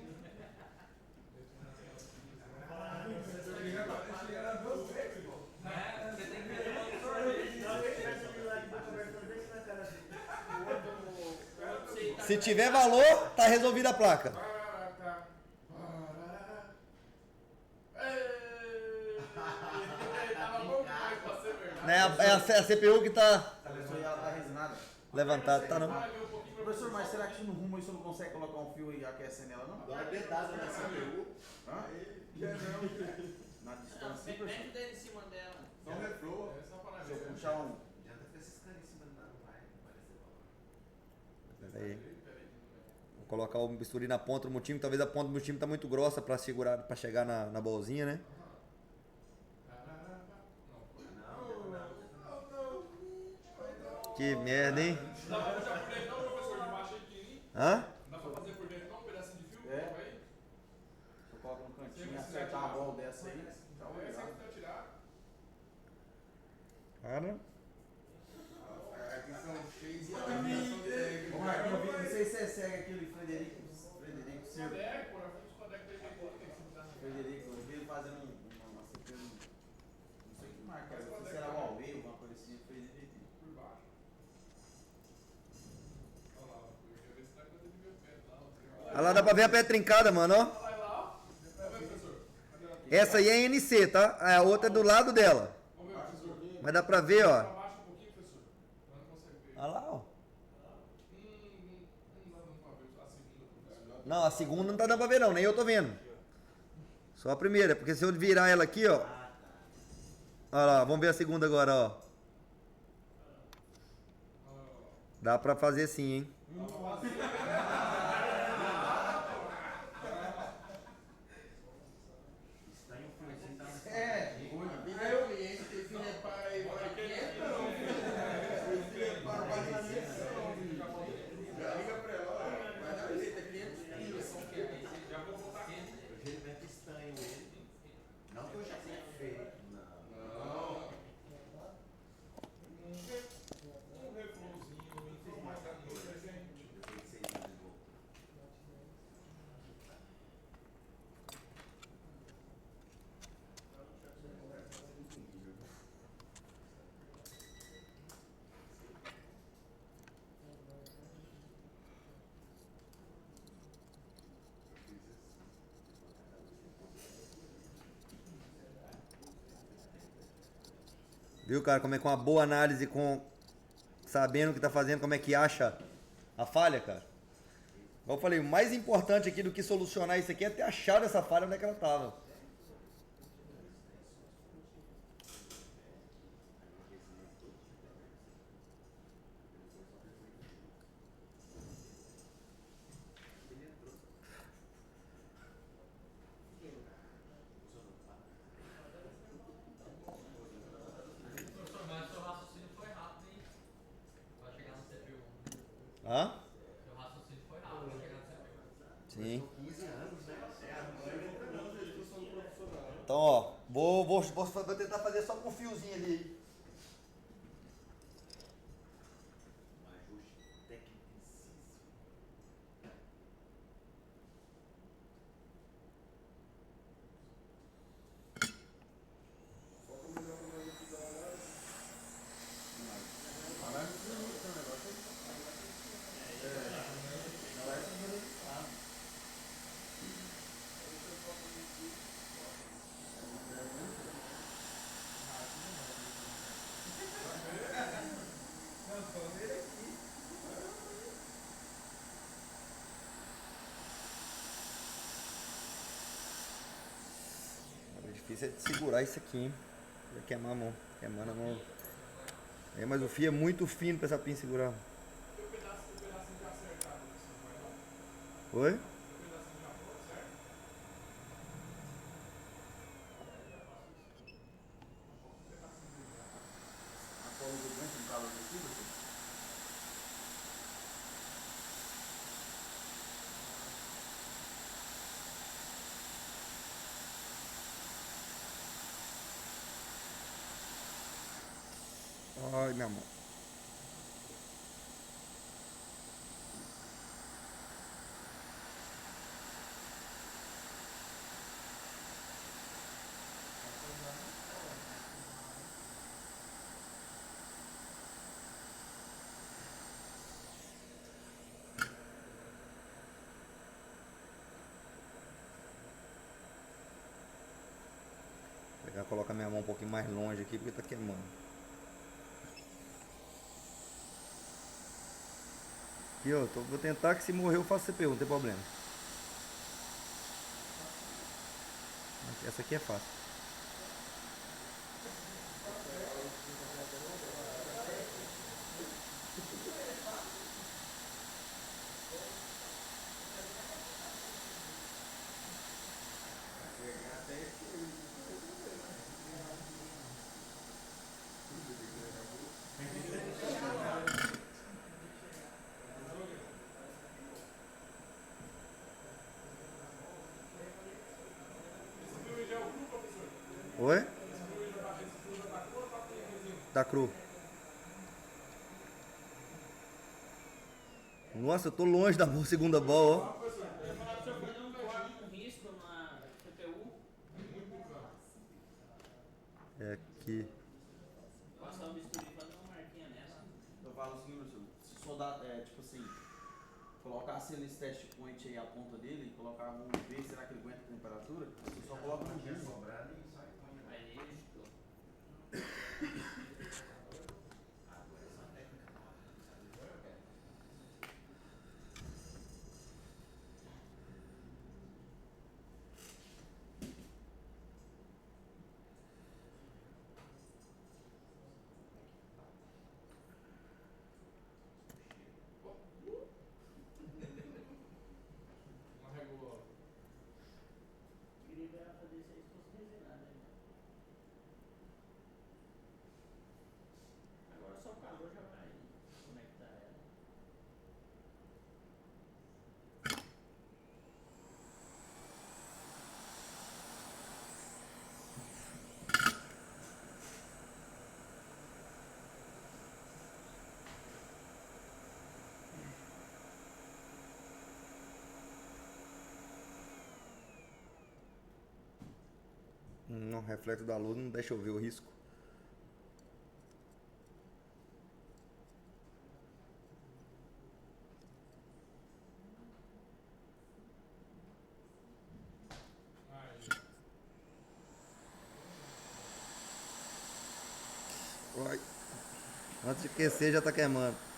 Você tem que ver o sorvete. Se tiver valor, tá resolvida a placa. Tava bom demais pra ser verdade. Né? É a CPU que tá A pessoa ela tá resinada. levantada, tá não? Professor, mas será que no rumo aí você não consegue colocar um fio e aquecer nela, não? Dá uma dedada na CPU. Hã? Já não. Na Não, distância, mete professor. o dedo em cima dela. Só um reflow. É só para Se eu ver. puxar um... Adianta ficar ciscando em cima, não vai aparecer valor. Pera aí. Vou colocar o bisturi na ponta do multímetro. Talvez a ponta do multímetro tá muito grossa pra segurar, pra chegar na bolzinha, né? Que merda, hein? Dá pra puxar por dentro não, professor? De baixo aí pequenininho? Hã? Dá pra fazer por dentro não? Um pedacinho de fio? É. Coloca aí. Se eu coloco no cantinho e acertar a bola dessa aí, tá É, legal. sempre pra tirar. Cara. Aqui são cheios de iluminação de reggae. Ô Marquinhos, não sei se você segue aquele Frederico Circo. Codeco, por aqui, os codecos dele tem que mudar. Frederico, eu vi ele fazendo uma CPU, não sei que marca, não sei se era Huawei ou alguma coisa assim, Frederico. Por baixo. Olha lá, eu quero ver se dá coisa de meu pé. Não, Olha lá, dá pra ver a pé trincada, mano, ó. vai lá, ó. Tá vendo, professor? Cadê ela? Essa aí é NC, tá? A outra é do lado dela. Vamos ver, professor. Mas dá pra ver, ó. Pra baixo um pouquinho, professor. Não consegue ver. Olha lá, ó. Não dá pra ver a segunda, professor. Não, a segunda não tá dando pra ver não, nem eu tô vendo. Só a primeira, porque se eu virar ela aqui, ó. Olha lá, vamos ver a segunda agora, ó. Dá pra fazer sim, hein? É, Aí o cliente tem que reparar aí, vai que já liga pra ela, ó, vai dar jeito, é 500 quilos. Já vou botar aqui. O jeito é estranho ele. Não que eu já tenha feito. Não. Um reflowzinho, informação, gente. Viu, cara, como é que uma boa análise com sabendo o que tá fazendo, como é que acha a falha, cara? Como eu falei, o mais importante aqui do que solucionar isso aqui é ter achado essa falha onde é que ela tava. Professor, mas o seu raciocínio foi rápido, hein? Pra chegar no CPU. Hã? Seu raciocínio foi rápido pra chegar no CPU. Sim. 15 anos, né? É a mãe da instrução do profissional. Então, ó, vou tentar fazer só com um fiozinho ali. Um ajuste tecnicíssimo. O difícil é de segurar isso aqui, hein? Vai queimar a mão. Queimando a mão. É, mas o fio é muito fino pra essa pinça segurar. Tem um pedaço Oi? A cola do gancho não estava descida, assim? Ai, minha mão. Vou pegar, colocar minha mão um pouquinho mais longe aqui porque tá queimando. Aqui, ó, vou tentar que se morrer eu faço CPU, não tem problema. Essa aqui é fácil. Oi? Tá cru. Nossa, eu tô longe da segunda bola, ó. Eu ia falar pra você fazer um risco na CPU. É aqui. Passar o bisturi e fazer uma marquinha nessa. Eu falo assim, professor, se soldar, tipo assim, colocasse nesse test point aí a ponta dele, colocar, vamos ver, será que ele aguenta a temperatura? Você só coloca no Tinha giz. sobrado e sai com Aí isto. Uma regula. Queria fazer isso aí se fosse desenhado, né? Agora só o calor já vai conectar ela. Não, reflexo da luz não deixa eu ver o risco. Aí. Ai. Antes de aquecer já tá queimando.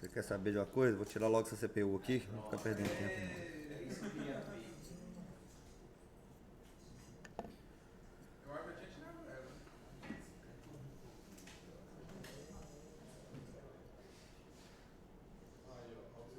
Você quer saber de uma coisa? Vou tirar logo essa CPU aqui, não ficar perdendo tempo não. É isso que eu queria ver. Eu acho que eu tinha tirado ela. Aí, ó.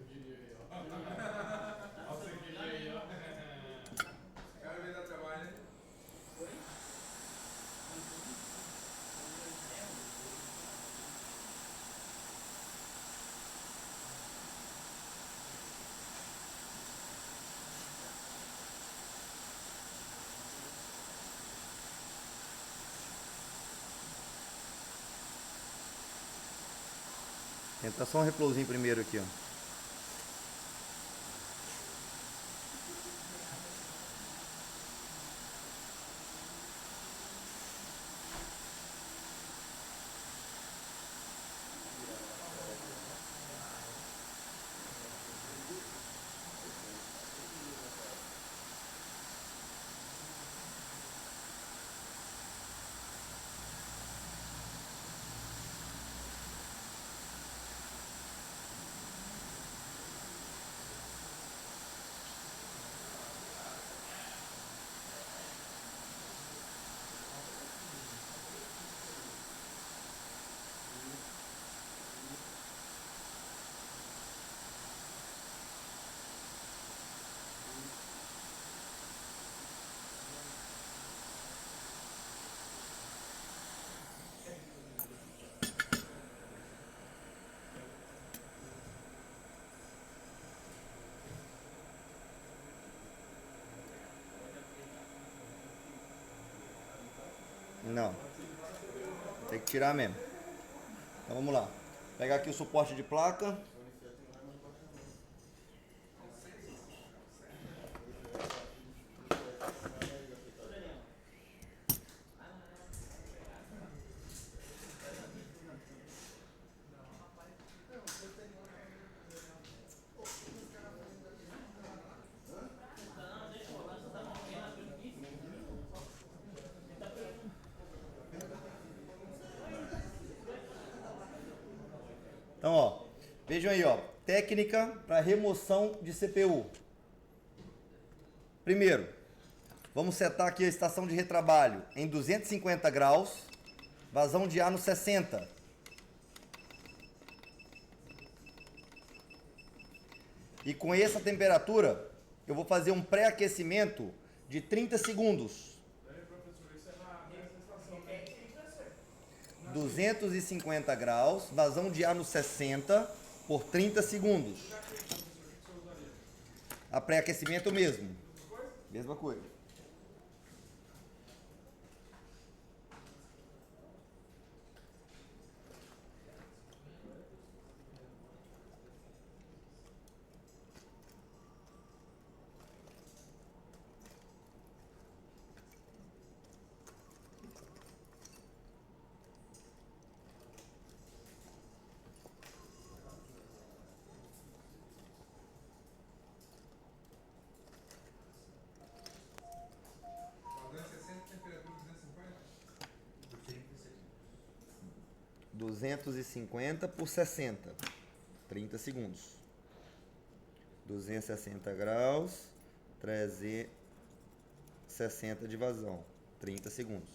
Tenta só um reflowzinho primeiro aqui, ó. Não. Tem que tirar mesmo. Então vamos lá. Pegar aqui o suporte de placa. Então, ó, vejam aí, ó, técnica para remoção de CPU. Primeiro, vamos setar aqui a estação de retrabalho em 250 graus, vazão de ar no 60. E com essa temperatura, eu vou fazer um pré-aquecimento de 30 segundos. 250 graus, vazão de ar no 60 por 30 segundos. A pré-aquecimento mesmo. Mesma coisa. Vazão 60, temperatura 250? 250 por 60. 30 segundos. 260 graus, 360 de vazão. 30 segundos.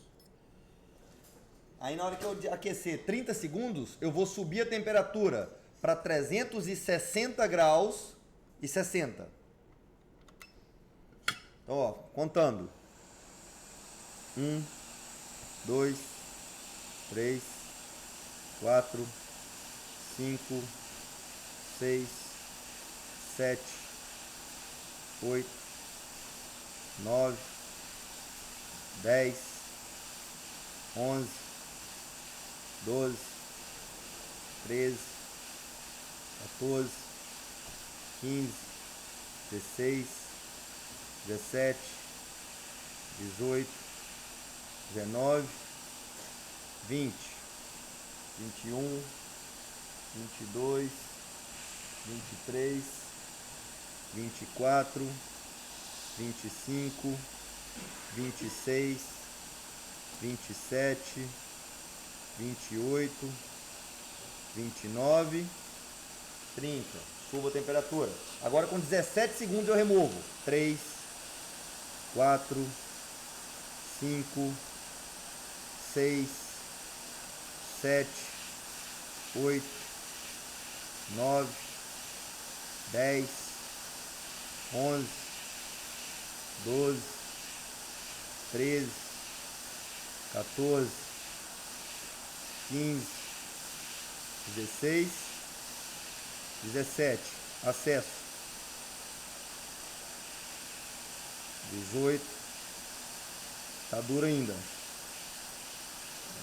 Aí na hora que eu aquecer 30 segundos, eu vou subir a temperatura para 360 graus e 60. Então, ó, contando. 1, 2, 3, 4, 5, 6, 7, 8, 9, 10, 11, 12, 13, 14, 15, 16, 17, 18, 19, 20, 21, 22, 23, 24, 25, 26, 27, 28, 29, 30. Subo a temperatura. Agora com 17 segundos eu removo. 3, 4, 5, 6, 7, 8, 9, 10, 11, 12, 13, 14, 15, 16, 17. Acesso. 18. Tá duro ainda.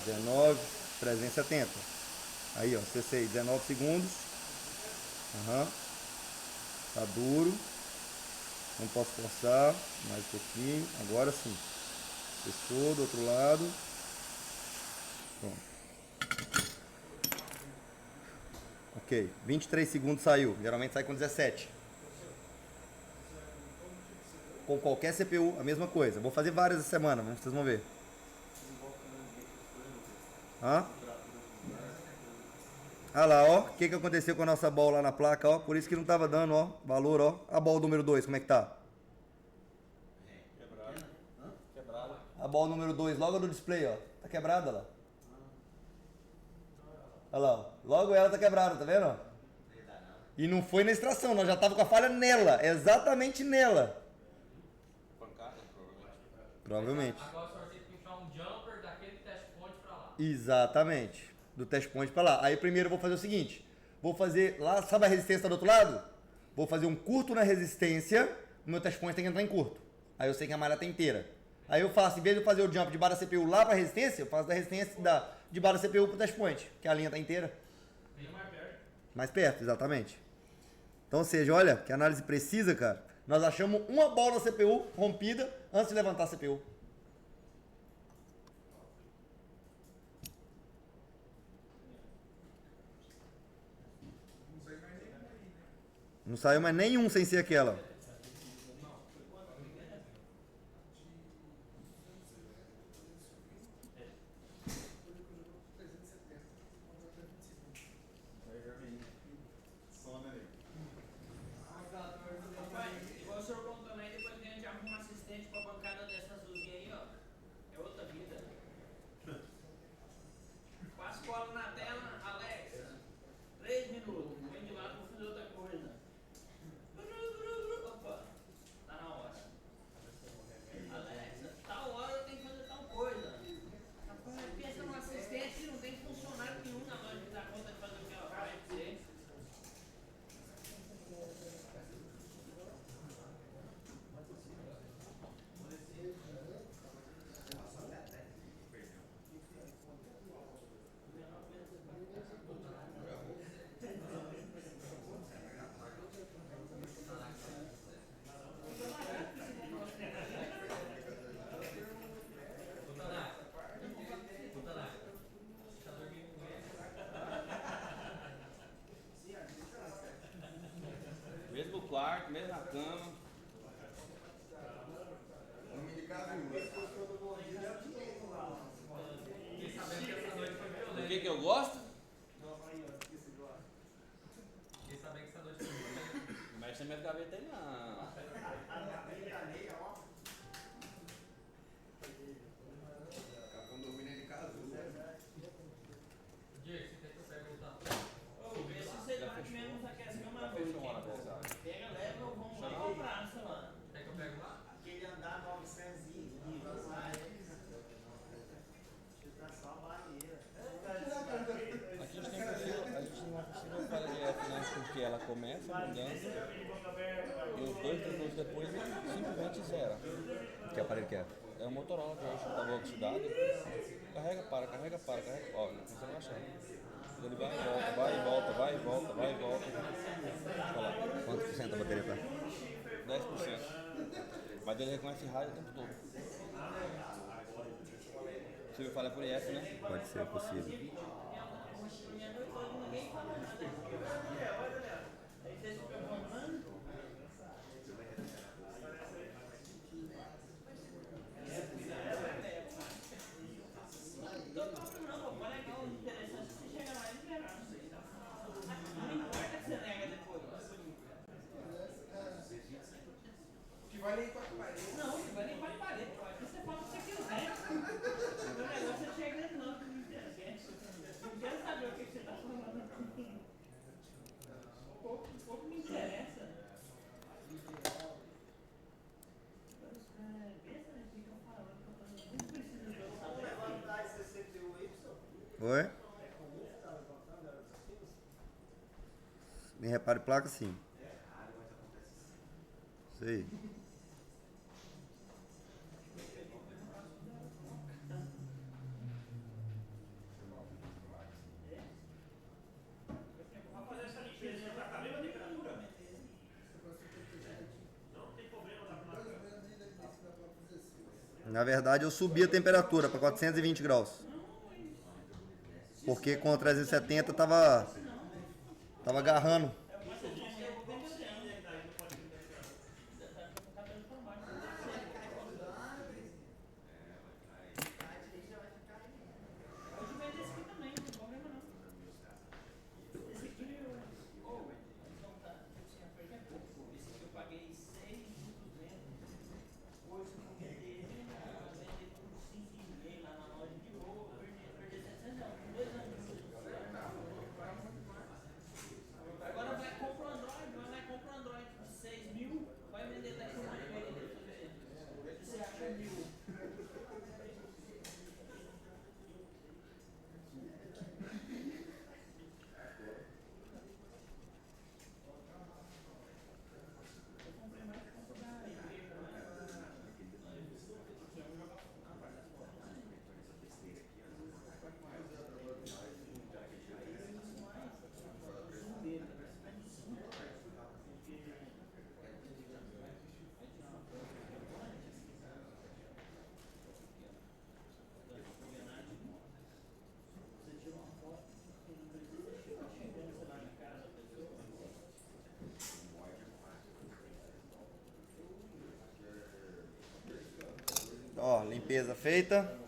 19, 370. Aí, ó, cessei, 19 segundos. Aham. Tá duro. Não posso forçar. Mais um pouquinho. Agora sim. Cessou do outro lado. Pronto. Ok. 23 segundos saiu. Geralmente sai com 17. Com qualquer CPU, a mesma coisa. Vou fazer várias essa semana, vocês vão ver. Hã? Olha lá, ó. O que aconteceu com a nossa bola lá na placa, ó. Por isso que não tava dando, ó. Valor, ó. A bola número 2, como é que tá? Quebrado. A bola número 2, logo no display, ó. Tá quebrada lá. Olha lá, ó. Logo ela tá quebrada, tá vendo? E não foi na extração, nós já tava com a falha nela. Exatamente nela. Pancada, provavelmente. Provavelmente. Agora só tem que puxar um jumper daquele test point pra lá. Exatamente. Do test point pra lá. Aí primeiro eu vou fazer o seguinte. Vou fazer lá, sabe a resistência do outro lado? Vou fazer um curto na resistência. O meu test point tem que entrar em curto. Aí eu sei que a malha tá inteira. Aí eu faço, em vez de eu fazer o jump de barra CPU lá pra resistência, eu faço da resistência de barra CPU pro test point. Que a linha tá inteira. Bem mais perto. Mais perto, exatamente. Então, ou seja, olha, que análise precisa, cara. Nós achamos uma bola da CPU rompida antes de levantar a CPU. Não saiu mais nenhum sem ser aquela. Igual o senhor contando aí, depois que a gente arruma um assistente pra bancada dessa azulzinha aí, ó. É outra vida. Passa cola na tela, Alexa. 3 minutos. Vem de lá, vou fazer outra coisa. Opa, tá na hora. Alexa, tal hora eu tenho que fazer tal coisa. Rapaz, pensa num assistente que não tem funcionário nenhum na loja que dá conta de fazer o que ela faz pra você. Mesmo quarto, mesma cama. Fiquei sabendo que essa noite foi violenta. O que eu gosto? Fiquei sabendo que essa noite foi violenta. Não mexe na minha gaveta aí, não. Diego, você quer que eu pegue o tapete? Ô, vê se você bate mesmo essa questão na noite. Pega, leva ou vamos lá pro praça, mano. Quer que eu pegue lá? Aquele andar 900 e tá só a barreira. Aqui a gente tem uma possível falha de F, né? Porque ela começa mudando e os 2 minutos depois simplesmente zera. Que aparelho que é? É o Motorola que eu acho que estava oxidado. Carrega, para. Ó, não consegue achar. Ele vai e volta. Olha lá, Quantos por cento a bateria tá? 10%. Mas ele reconhece rádio o tempo todo. Você falha por IF, né? Pode ser possível. Aí vocês ficam falando. Não, pô, mas legal, interessante você chegar lá e liberar isso aí. Não importa que você nega depois. Que vai nem quatro paredes. Não, não vai nem para parede, pode. Você fala o que você quiser. O negócio é chegar de novo, não interessa. Não quero saber o que você está falando. Pouco me interessa. Os caras é besta, né? Ficam falando que eu não preciso de eu saber. Levantar esse CPU aí, pessoal. Oi? Nem repare placa sim. Sei. Na verdade, eu subi a temperatura para 420 graus. Porque com o 370 tava agarrando. Agora vai comprar um Android, de 6.000, vai vender daqui a um ano e meio. Você acha 1.000? Ó, limpeza feita.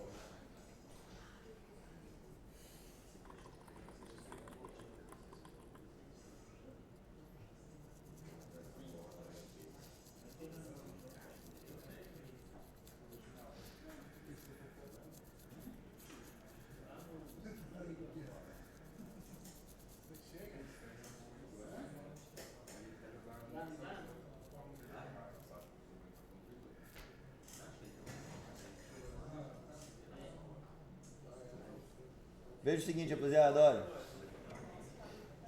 Veja o seguinte, rapaziada, olha.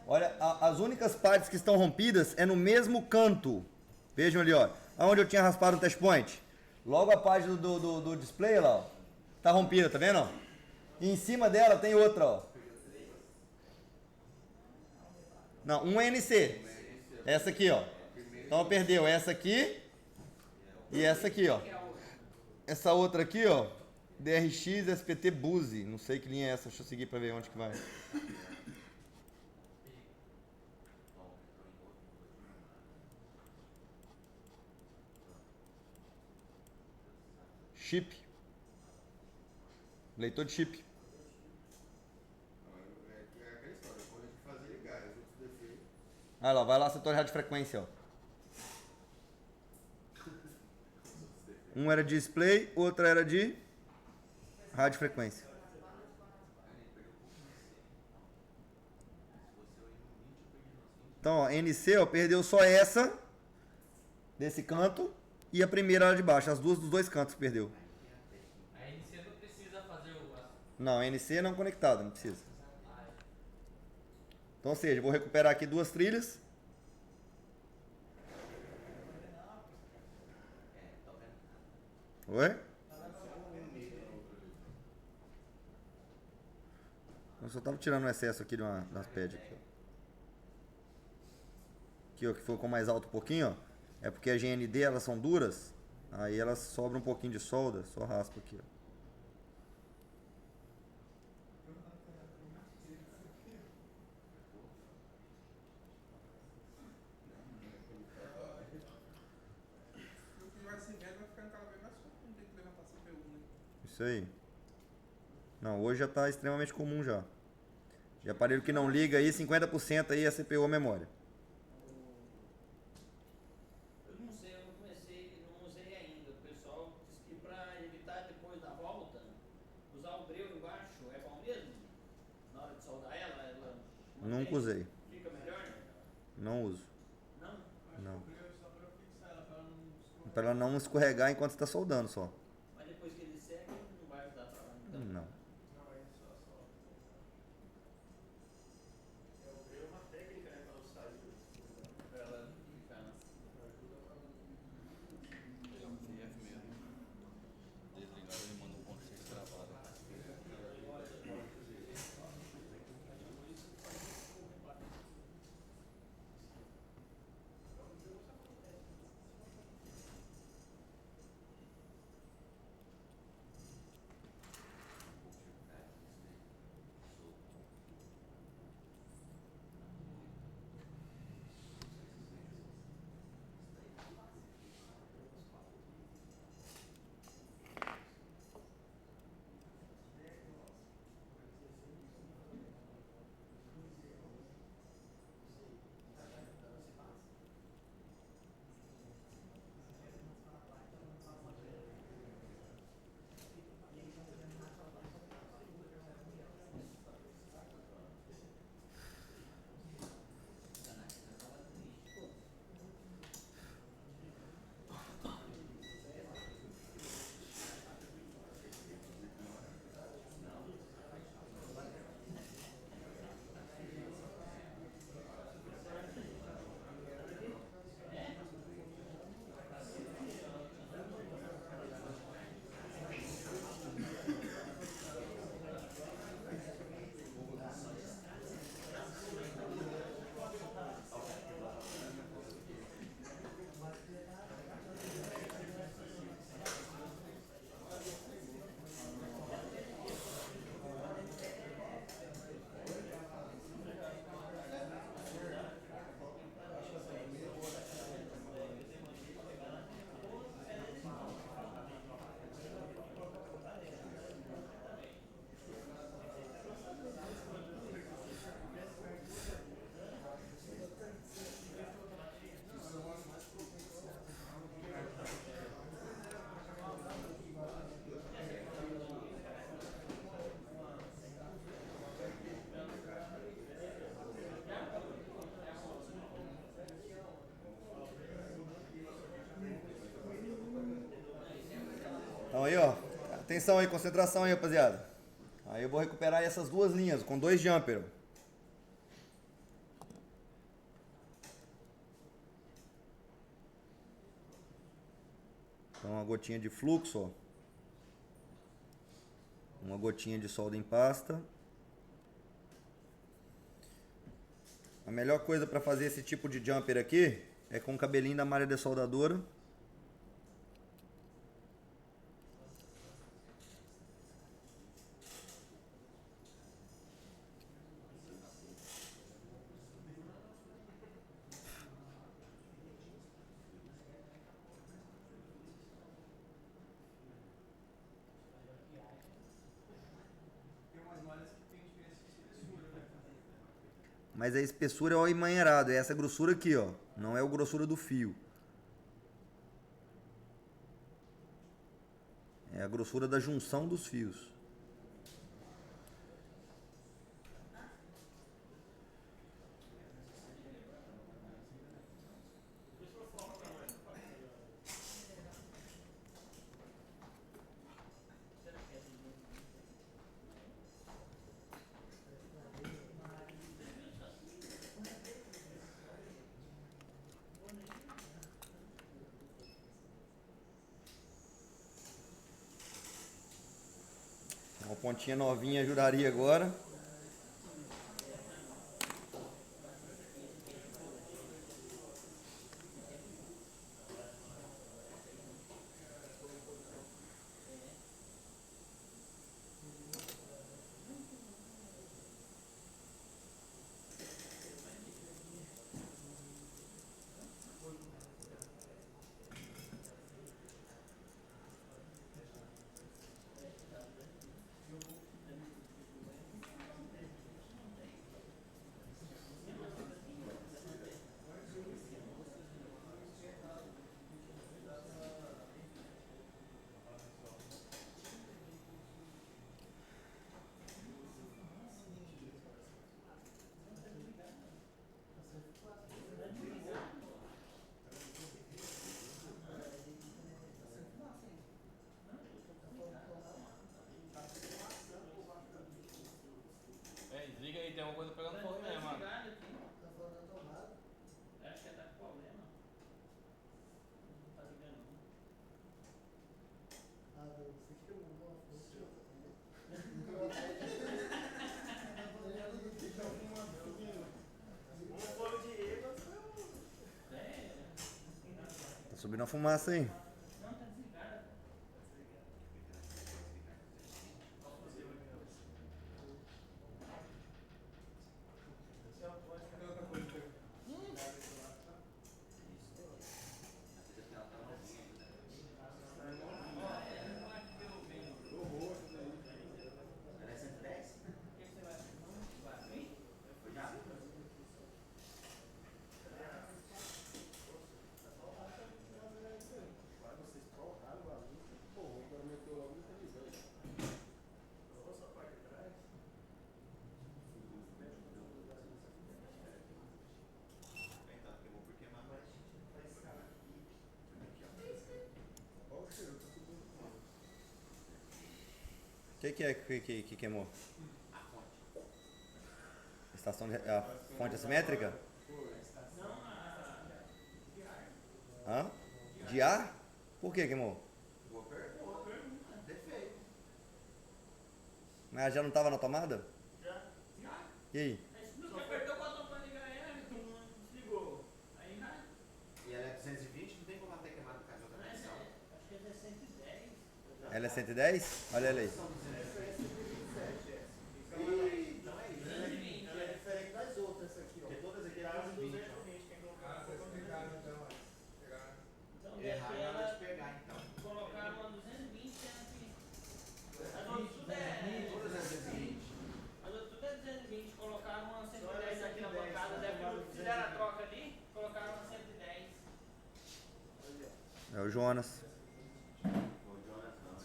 Olha, as únicas partes que estão rompidas é no mesmo canto. Vejam ali, ó. Onde eu tinha raspado o test point. Logo a página do display lá, ó. Tá rompida, tá vendo? Ó? E em cima dela tem outra, ó. Não, um NC. Essa aqui, ó. Então perdeu essa aqui e essa aqui, ó. Essa outra aqui, ó. DRX SPT Buzzi. Não sei que linha é essa. Deixa eu seguir pra ver onde que vai. Chip. Leitor de chip. É aquela história, quando a gente fazer ligar, os outros defeitos. Ah lá, vai lá setor de radiofrequência, ó. Um era de display, outra era de radiofrequência. Então, ó, NC, ó, perdeu só essa desse canto e a primeira lá de baixo, as duas dos dois cantos que perdeu. A NC não precisa fazer o. Não, NC não conectado, não precisa. Então, ou seja, vou recuperar aqui duas trilhas. Oi? Eu só tava tirando o excesso aqui das pads aqui, ó. Aqui, ó, que ficou mais alto um pouquinho, ó. É porque a GND, elas são duras. Aí elas sobram um pouquinho de solda. Só raspa aqui, ó. O que vai se vendo vai ficando cada vez mais comum, tem que levantar CPU, né? Isso aí. Não, hoje já tá extremamente comum já. De aparelho que não liga aí, 50% aí é CPU ou memória. Eu não sei, eu não comecei, não usei ainda. O pessoal disse que pra evitar depois da volta, usar o breu embaixo é bom mesmo? Na hora de soldar ela Nunca usei. fica melhor? Não uso. Não? Não. O breu é só pra fixar ela, pra ela não escorrer. Pra ela não escorregar enquanto você tá soldando só. Mas depois que ele seca, não vai ajudar pra lá. Então. Não. Não, aí só. É, o breu é uma técnica, né, pra não sair. Pra ela ficar na... É um TF mesmo. Desligado, ele manda um ponto 6 gravado. Então aí, ó. Atenção aí, concentração aí, rapaziada. Aí eu vou recuperar essas duas linhas com 2 jumper. Então uma gotinha de fluxo, ó. Uma gotinha de solda em pasta. A melhor coisa para fazer esse tipo de jumper aqui é com o cabelinho da malha de soldadora. Mas a espessura é o emaranhado, é essa grossura aqui, ó. Não é a grossura do fio. É a grossura da junção dos fios. Uma pontinha novinha ajudaria agora. Desliga aí, tem alguma coisa pegando fogo mesmo, mano. Tá fora da tomada. Acho que tá com problema. Não tá ligando. Ah, você que eu Um bolo de erva. Tá subindo a fumaça aí. Não, tá desligado. Ela é 110? Foi já? O que é que queimou? Estação de, a fonte assimétrica? Hã? De ar? Por que queimou? Boa pergunta. Defeito. Mas já não estava na tomada? Já. E aí? Você apertou o botão pra ligar ela e não desligou. Aí já. E ela é 220, não tem como até queimar no caso de outra pressão. Acho que é 110. Ela é 110? Olha ela aí. Então é isso. Ela é diferente das outras, essa aqui, ó. Porque todas aqui Tá é no 220. 220, quem colocou Ah, foi vocês no pegaram então, ó. Pegaram. Então Errar deve na hora ela de pegar, então. colocaram uma 220 sendo que. As outras tudo é. Todas as 220. As outras tudo é 220. Colocaram uma 110 aqui na bancada. Deve que fizeram a troca ali, colocaram uma 110. É o Jonas. O Jonas não.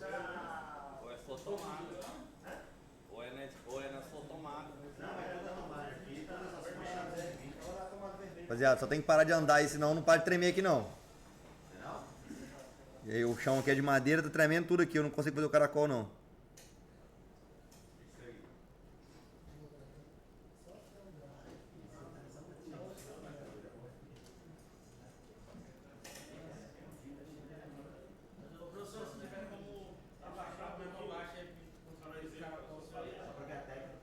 Ou é sua tomada. Ou é na sua tomada. Não, é toda tomada aqui, todas as fontes são 220. Olha lá a tomada vermelha. Rapaziada, só tem que parar de andar aí, senão não para de tremer aqui não. Não? E aí o chão aqui é de madeira, tá tremendo tudo aqui. Eu não consigo fazer o caracol, não. Professor, se tiver como abaixar mais pra baixo aí, funcionar esse cara, professor aí. Só porque é técnica.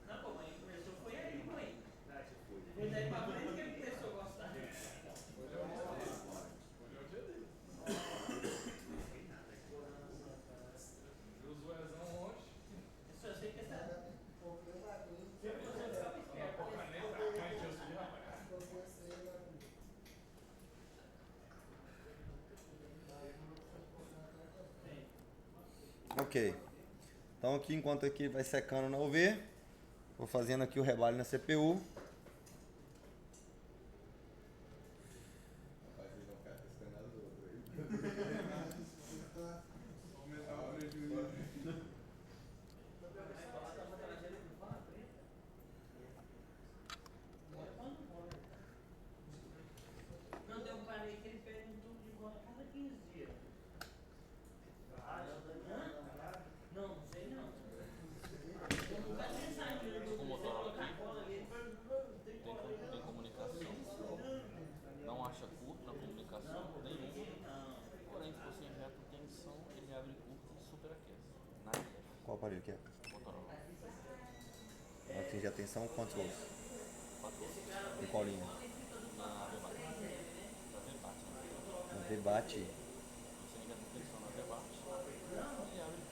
Não, pô, mas começou foi aí, mãe. Foi daí pra frente que ele começou a gostar. Josuézão ontem. Eu só sei que essa. Eu ficava esperto. Pô, caneta, a mãe de Josué, rapaz. Ok. Então aqui, enquanto aqui vai secando na UV, vou fazendo aqui o rebalho na CPU. Não, tem um cara aí que ele pede um tubo de bola a cada 15 dias. Não, não sei não. Não vai pensar em mim, Com o você motor colocar a aqui, bola ali, ele vai. Tem tem, bola ali. tem comunicação, não acha curto na comunicação nenhuma. Porém, se você injeta tensão, ele abre curto e superaquece. Na IF, Qual aparelho que é? Motorola. Vai atingir a tensão, quantos volts? 4 horas. E qual linha? Na Vebate. Na Vebate. No debate. Você injeta tensão na Vebate, ele abre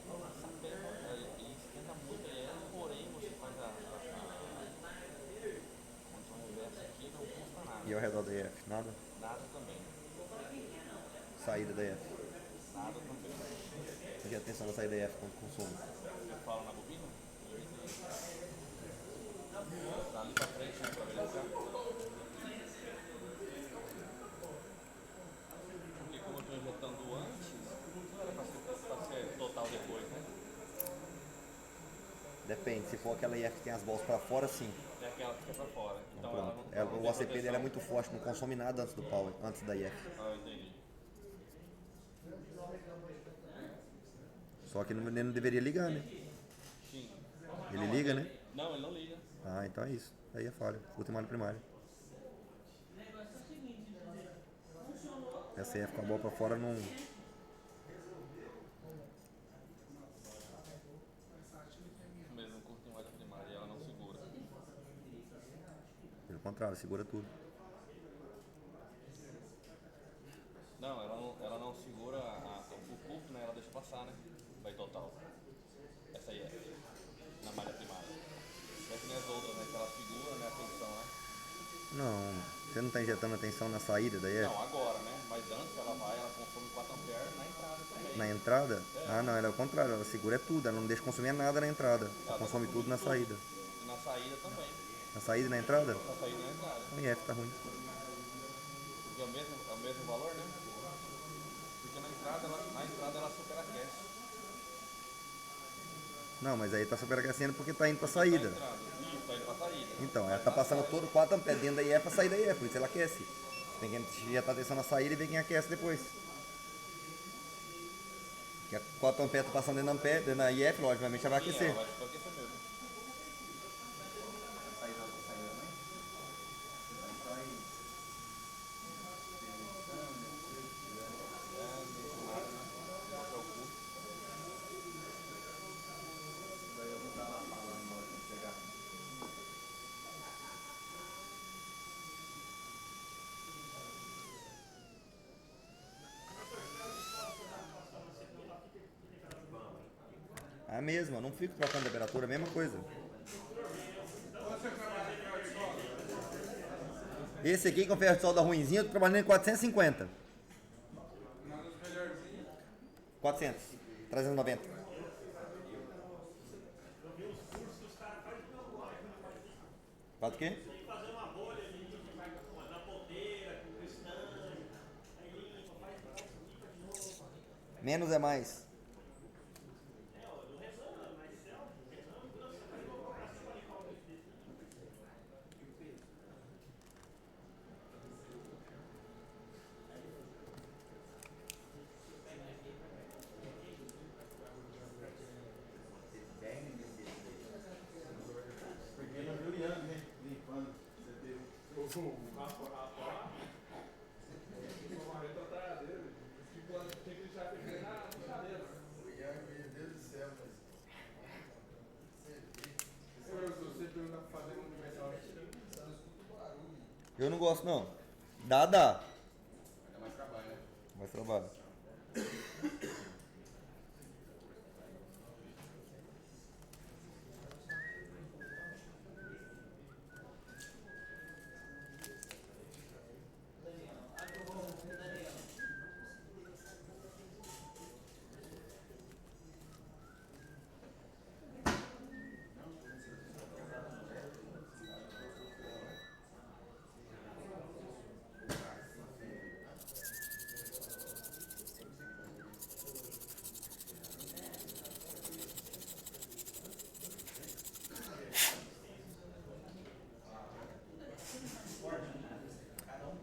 curto, sapeta, ele esquenta muito ela, porém você faz a condição reversa aqui, não custa nada. E ao redor da EF? Nada? Nada também. Saída da EF. Nada também. Atingir a tensão da saída da EF quanto consumo? Você fala na bobina? Dali pra frente, né, pra verificar. Porque como eu tô injetando antes, não era pra ser total depois, né? Depende, se for aquela EF que tem as bolas pra fora, sim. É aquela que fica pra fora. Então ela Pronto. não O tem ACP dele é proteção. muito forte, não consome nada antes do power, antes da EF. Ah, entendi. Só que ele não deveria ligar, né? Sim. Ele liga, né? Não, ele não liga. Ah, então é isso. Aí é falha. Puta malha primária. O negócio é o seguinte, funcionou. Essa EF com a bola pra fora não. Mesmo curto em malha primária, ela não segura. contrário, segura tudo. Não, ela não segura o culto, né? Ela deixa passar, né? Vai total. Essa aí é na malha primária. Não é que nem as outras, né? Que ela segura, né? A tensão, né? Não, você não tá injetando a tensão na saída da IF? Não, agora, né? Mas antes ela consome 4 amperes na entrada também. Na entrada? Ah, não, ela é o contrário, ela segura tudo, ela não deixa consumir nada na entrada. Ela consome tudo na saída. E na saída também. Na saída e na entrada? Na saída e na entrada. O IF tá ruim. Porque é o mesmo valor, né? Porque na entrada ela superaquece. Não, mas aí tá superaquecendo porque tá indo pra saída. Isso, tá indo pra saída. Então, ela tá passando todo 4 amperes dentro da IF pra sair da IF, por isso ela aquece. Tem que injetar atenção na saída e ver quem aquece depois. Porque a 4 amperes tá passando dentro da IF, logicamente ela vai aquecer. Ela vai superaquecer mesmo. A mesma, não fico trocando temperatura, a mesma coisa. Esse aqui com ferro de solda ruimzinho, eu tô trabalhando em 450. 400. 390. Faz o quê? Fazer uma bolha ali, na ponteira, com cristã, aí limpa, faz limpa de novo. Menos é mais. Porque não viu o Ian, né? Limpando. Você teve. O Rafa lá. Uma marreta atrás dele. Tipo, tem que deixar ele na cadeira. O Ian, meu Deus do céu, mas. Se você perguntar pra fazer um universal, só não escuta o barulho. Eu não gosto não. Dá. Dá mais trabalho, né? Mais trabalho.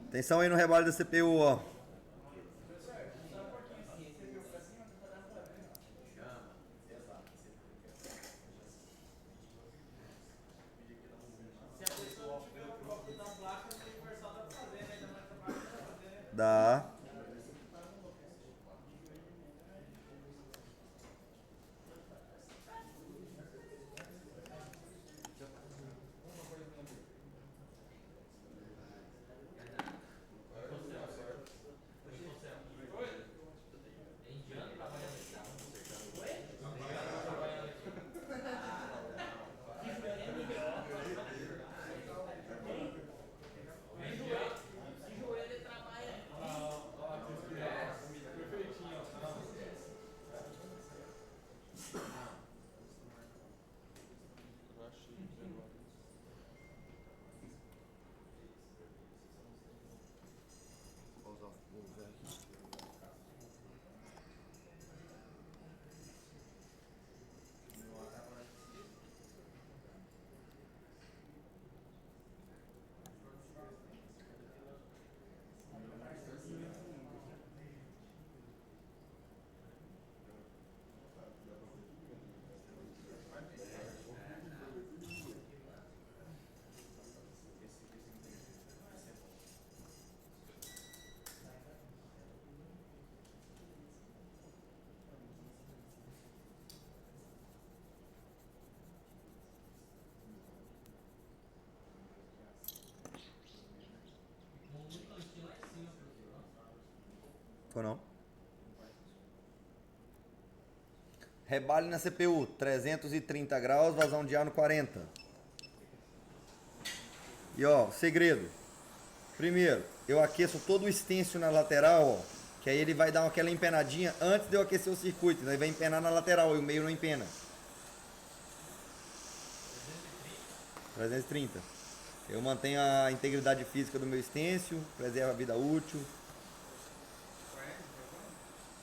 Atenção aí no rebalho da CPU, ó. Dá. foi não. Rebale na CPU, 330 graus, vazão de ar no 40. E ó, segredo. Primeiro, eu aqueço todo o stencil na lateral, ó, que aí ele vai dar aquela empenadinha antes de eu aquecer o circuito. Daí vai empenar na lateral e o meio não empena. 330. Eu mantenho a integridade física do meu stencil, preservo a vida útil.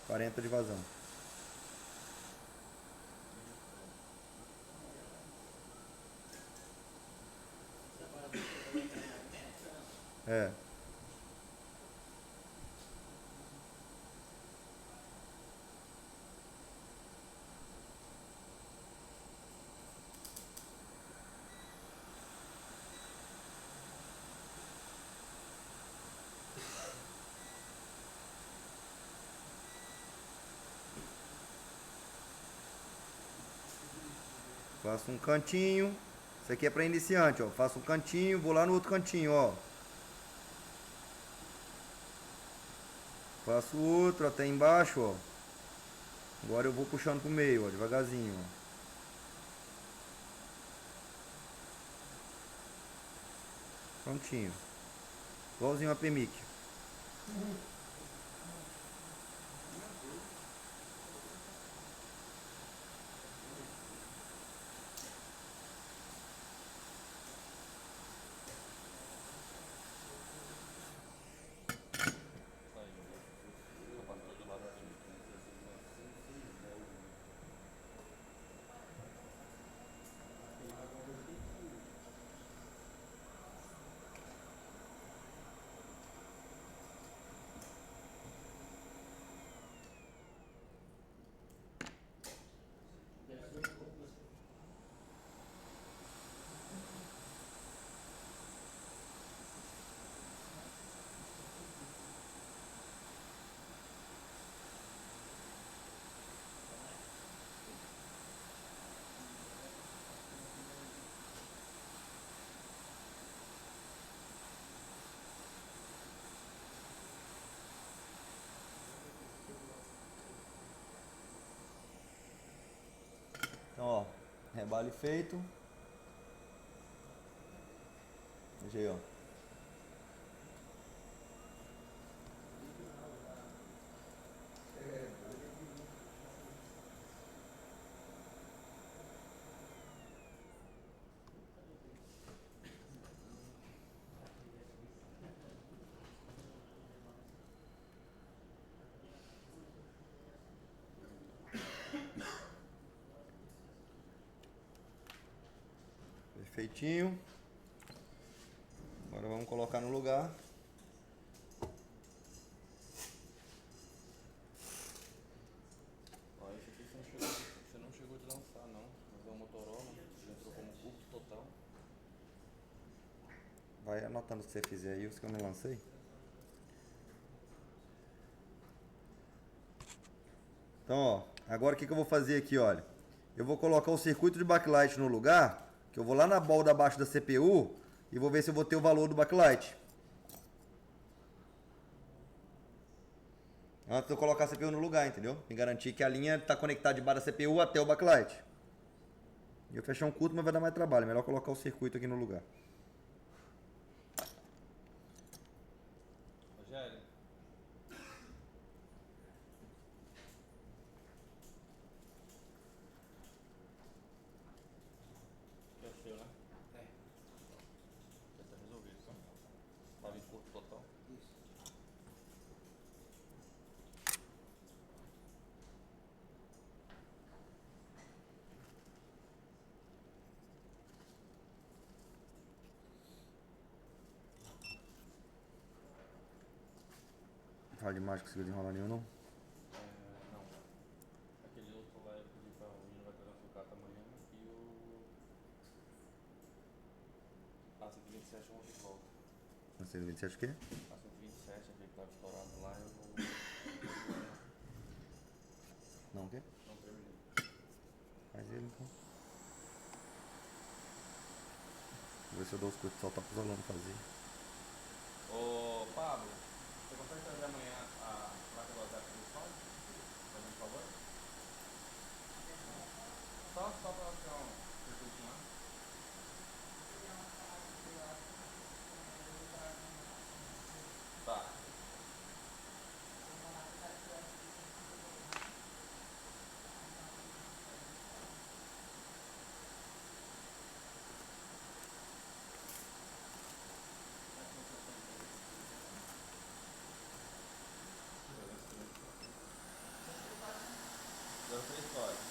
40 de vazão. É. Faço um cantinho. Isso aqui é para iniciante, ó. Faço um cantinho, vou lá no outro cantinho, ó. Faço outro até embaixo, ó. Agora eu vou puxando pro meio, ó, devagarzinho, ó. Prontinho. Igualzinho a PMIC. Então, ó, rebale feito. Veja aí, ó. Perfeitinho. Agora vamos colocar no lugar. Ó, esse aqui você não chegou de lançar não. Mas é um Motorola, ele entrou como curto total. Vai anotando o que você fizer aí, os que eu não lancei. Então, ó, agora o que eu vou fazer aqui, olha. Eu vou colocar o circuito de backlight no lugar, que eu vou lá na borda abaixo da CPU e vou ver se eu vou ter o valor do backlight. Antes de eu colocar a CPU no lugar, entendeu? Me garantir que a linha está conectada debaixo da CPU até o backlight. E eu fechar um curto, mas vai dar mais trabalho. Melhor colocar o circuito aqui no lugar. Rogério. Que é o seu, né? É. Já tá resolvido, tá? Tava em curto total. Isso. Fala de mágica, conseguiu desenrolar nenhum, não? Não. Aquele outro lá eu pedi pra o menino vai trazer uma sucata amanhã e o... A 127 vamos de volta. Não sei, 27 o quê? A 127, aquele que tava estourado lá, eu não... Não, o quê? Não terminei. Faz ele então. Vou ver se eu dou os curtos soltar pros alunos fazer. Ô, Pablo, você consegue trazer amanhã a placa do Só pra tirar um circuito lá. Tá. Deu 3 códigos.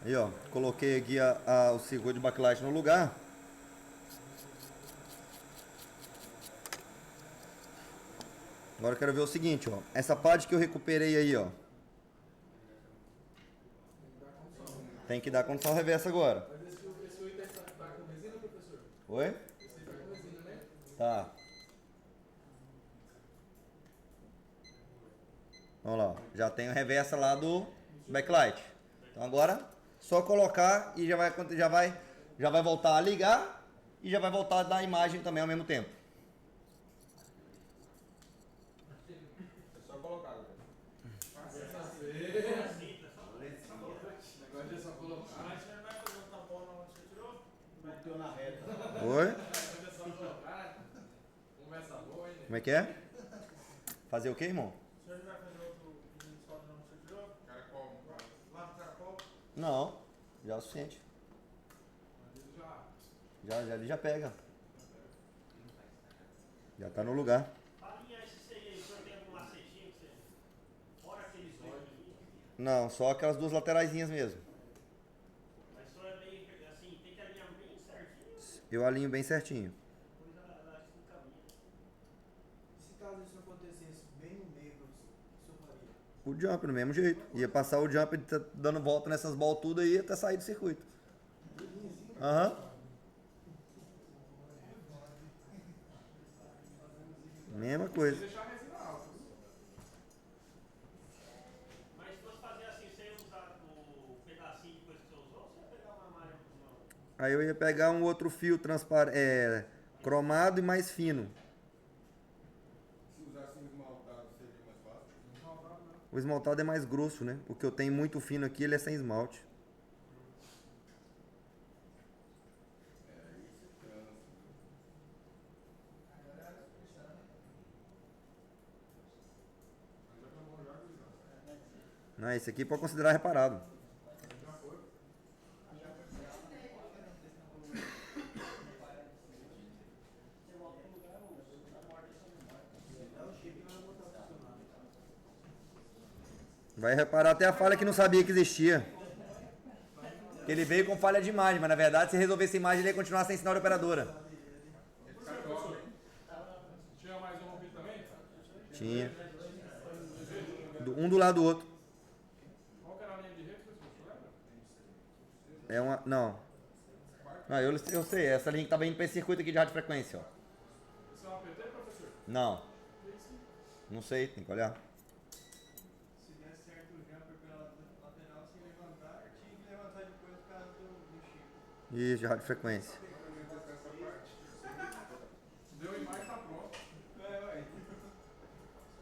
Aí, ó, coloquei aqui o circuito de backlight no lugar. Agora eu quero ver o seguinte, ó. Essa parte que eu recuperei aí, ó. Tem que dar condição reversa agora. Mas esse 8 tá com resina, professor? Oi? Esse aí tá com resina, né? Tá. Vamos lá, ó. Já tem a reversa lá do backlight. Então agora, só colocar e já vai voltar a ligar e já vai voltar a dar a imagem também ao mesmo tempo. É só colocar, cara. Agora é só colocar. Mas você não vai fazer um tampão na onde você tirou? Bateu na reta. Oi? Agora é só colocar. Conversa boa, hein? Como é que é? Fazer o que, irmão? O senhor não vai fazer outro solda na onde você tirou? Caracol, cara. Lá no caracol? Não, já é o suficiente. Mas ele já. Já ele já pega. Já tá no lugar. Para alinhar esse aí, o senhor tem algum macetinho que você... Fora aqueles dois ali. Não, só aquelas duas lateraisinhas mesmo. Mas o senhor é meio assim, tem que alinhar bem certinho. Eu alinho bem certinho. Depois ela acho que não caminha. E se caso isso acontecesse bem no meio, professor, o que o senhor faria? O jump do mesmo jeito. Ia passar o jump dando volta nessas bolas tudo aí até sair do circuito. Aham. Mesma coisa. Deixar a resina alta. Mas se fosse fazer assim, você ia usar o pedacinho depois que você usou, ou você ia pegar uma malha não? Aí eu ia pegar um outro fio cromado e mais fino. Se usasse um esmaltado, seria mais fácil? O esmaltado é mais grosso, né? O que eu tenho muito fino aqui, ele é sem esmalte. Não, esse aqui pode considerar reparado. Vai reparar até a falha que não sabia que existia. Que ele veio com falha de imagem, mas na verdade se resolvesse a imagem ele ia continuar sem sinal de operadora. Tinha mais um ouvido também? Tinha. Um do lado do outro. Qual que era a linha de rede, professor? Lembra? É uma. Não. Não, eu sei, essa linha que tava indo pra esse circuito aqui de radiofrequência, ó. Isso é um APT, professor? Não. Não sei, tem que olhar. Se der certo o jumper pela lateral, se levantar, tinha que levantar depois por causa do Chico. Isso, de radiofrequência. Deu a imagem, tá pronto.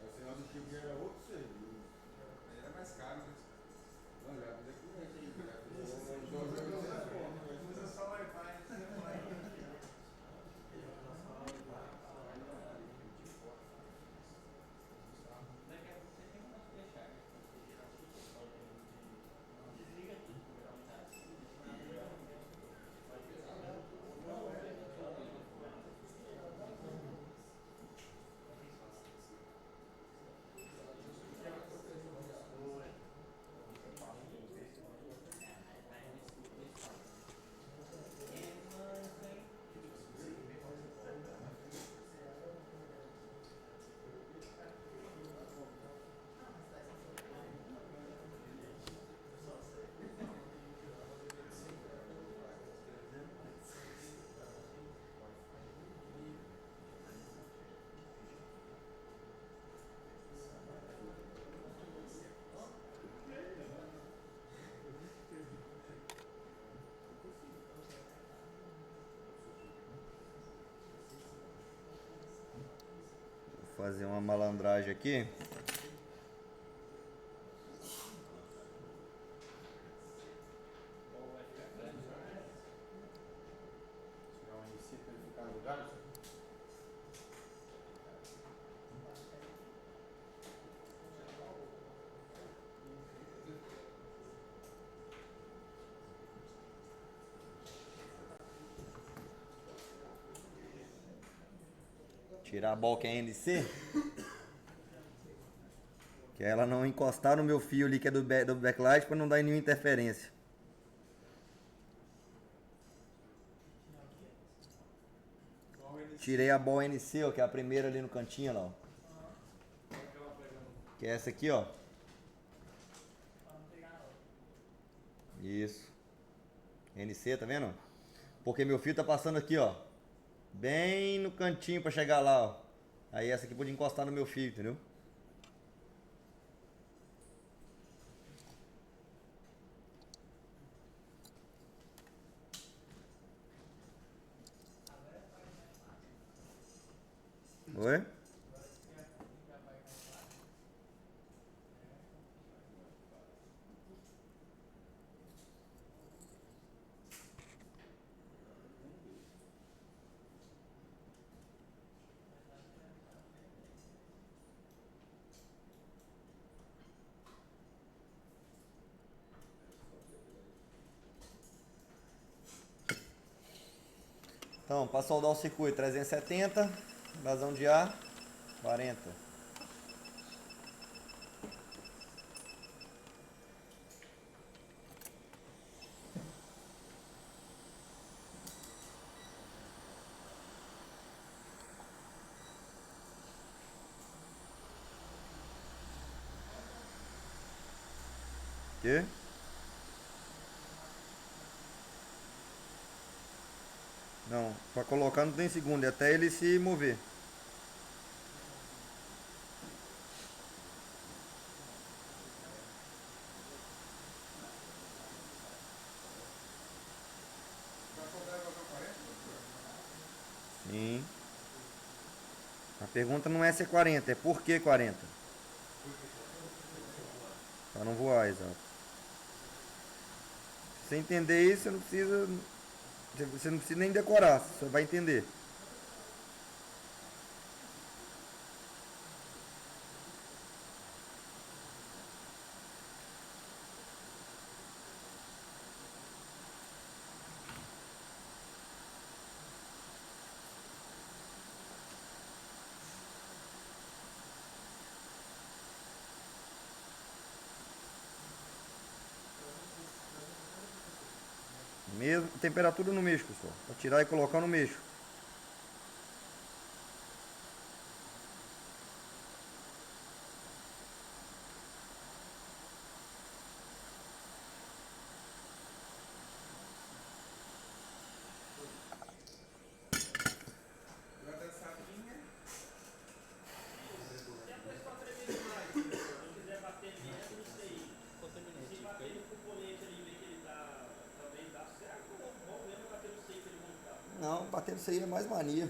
O sinal do Chico era outro serviço. Aí era mais caro, né? Não, já fiz aqui. Usa só o Wi-Fi, não precisa falar aí. Daqui a pouco você tem que fechar. Desliga tudo, tá? fazer uma malandragem aqui. Tirar um NC pra ele ficar no lugar. Tirar a bola que é NC. Que é ela não encostar no meu fio ali que é do backlight para não dar nenhuma interferência. Tirei a bola NC, ó, que é a primeira ali no cantinho, lá, ó. Que é essa aqui, ó. Isso. NC, tá vendo? Porque meu fio tá passando aqui, ó. Bem no cantinho pra chegar lá, ó. Aí essa aqui pode encostar no meu fio, entendeu? Oi? Então, para soldar o circuito, 370, vazão de ar, 40. Quê? Não, para colocar não tem segundo, é até ele se mover. Sim. A pergunta não é se é 40, é por que 40? Para não voar, exato. Se você entender isso, você não precisa nem decorar, você vai entender. Mesmo, temperatura no mexe, pessoal. Para tirar e colocar no mexo. Não, batendo isso aí é mais mania.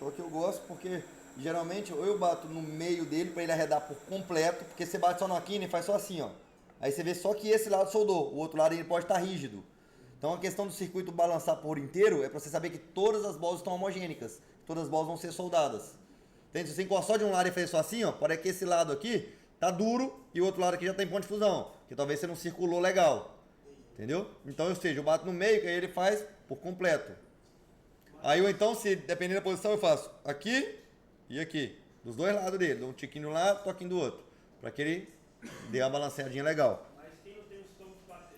É o que eu gosto, porque geralmente ou eu bato no meio dele para ele arredar por completo, porque você bate só na quina e faz só assim, ó. Aí você vê só que esse lado soldou, o outro lado ele pode estar rígido. Então a questão do circuito balançar por inteiro é para você saber que todas as bolas estão homogênicas, todas as bolas vão ser soldadas. Entende? Se você encostar de um lado e fazer só assim, ó, pode que esse lado aqui tá duro e o outro lado aqui já tem ponto de fusão, que talvez você não circulou legal. Entendeu? Então, ou seja, eu bato no meio, que aí ele faz por completo. Aí ou então, se dependendo da posição, eu faço aqui e aqui. Dos dois lados dele. Dou um tiquinho de um lado, toquinho do outro. Pra que ele dê uma balanceadinha legal. Mas quem não tem os campos de bater,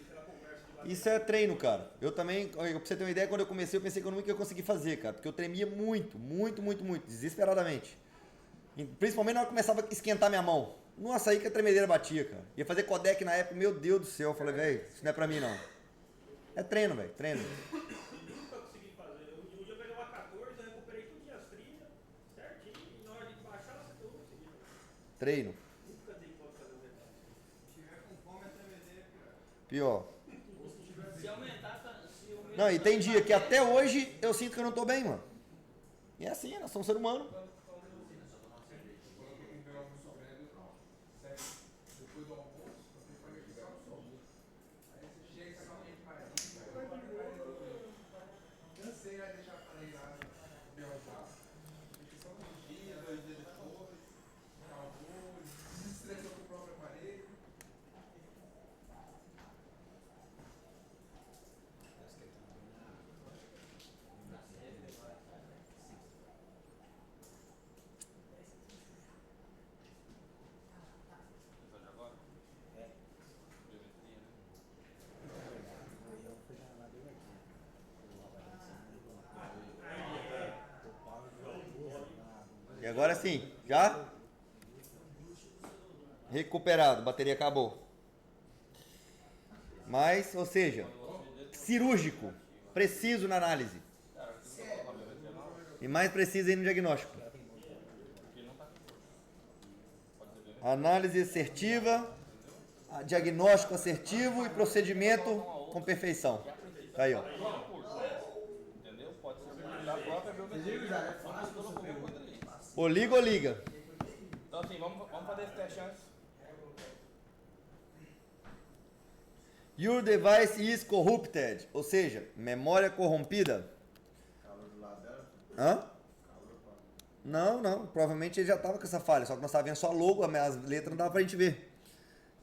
aquela conversa de bater. Isso é treino, cara. Eu também, pra você ter uma ideia, quando eu comecei, eu pensei que eu nunca ia conseguir fazer, cara. Porque eu tremia muito, desesperadamente. E principalmente na hora que começava a esquentar minha mão. Nossa, aí que a tremedeira batia, cara. Ia fazer codec na época, meu Deus do céu. Eu falei, velho, isso não é pra mim, não. É treino, velho, treino. Nunca consegui fazer. Um dia eu peguei uma 14, eu recuperei tudo as trilhas, certinho, e na hora de baixar, você tudo conseguiu. Treino. Nunca dei conta de fazer o detalhe. Se tiver com fome, a tremedeira é Pior. pior. Se aumentar, se o meu Não, e tem dia que até hoje eu sinto que eu não tô bem, mano. E é assim, nós somos seres humanos. agora sim. Já? Recuperado, bateria acabou. Mas, ou seja, cirúrgico, preciso na análise. E mais preciso aí no diagnóstico. Análise assertiva, diagnóstico assertivo e procedimento com perfeição. Tá aí, ó. Entendeu? Pode ser da própria biometria. É fácil você perguntar. Ou liga ou liga. Então assim, vamos fazer esse teste antes. Your device is corrupted. Ou seja, memória corrompida. Hã? Não. Provavelmente ele já estava com essa falha. Só que nós estávamos vendo só logo, as letras não dava pra gente ver.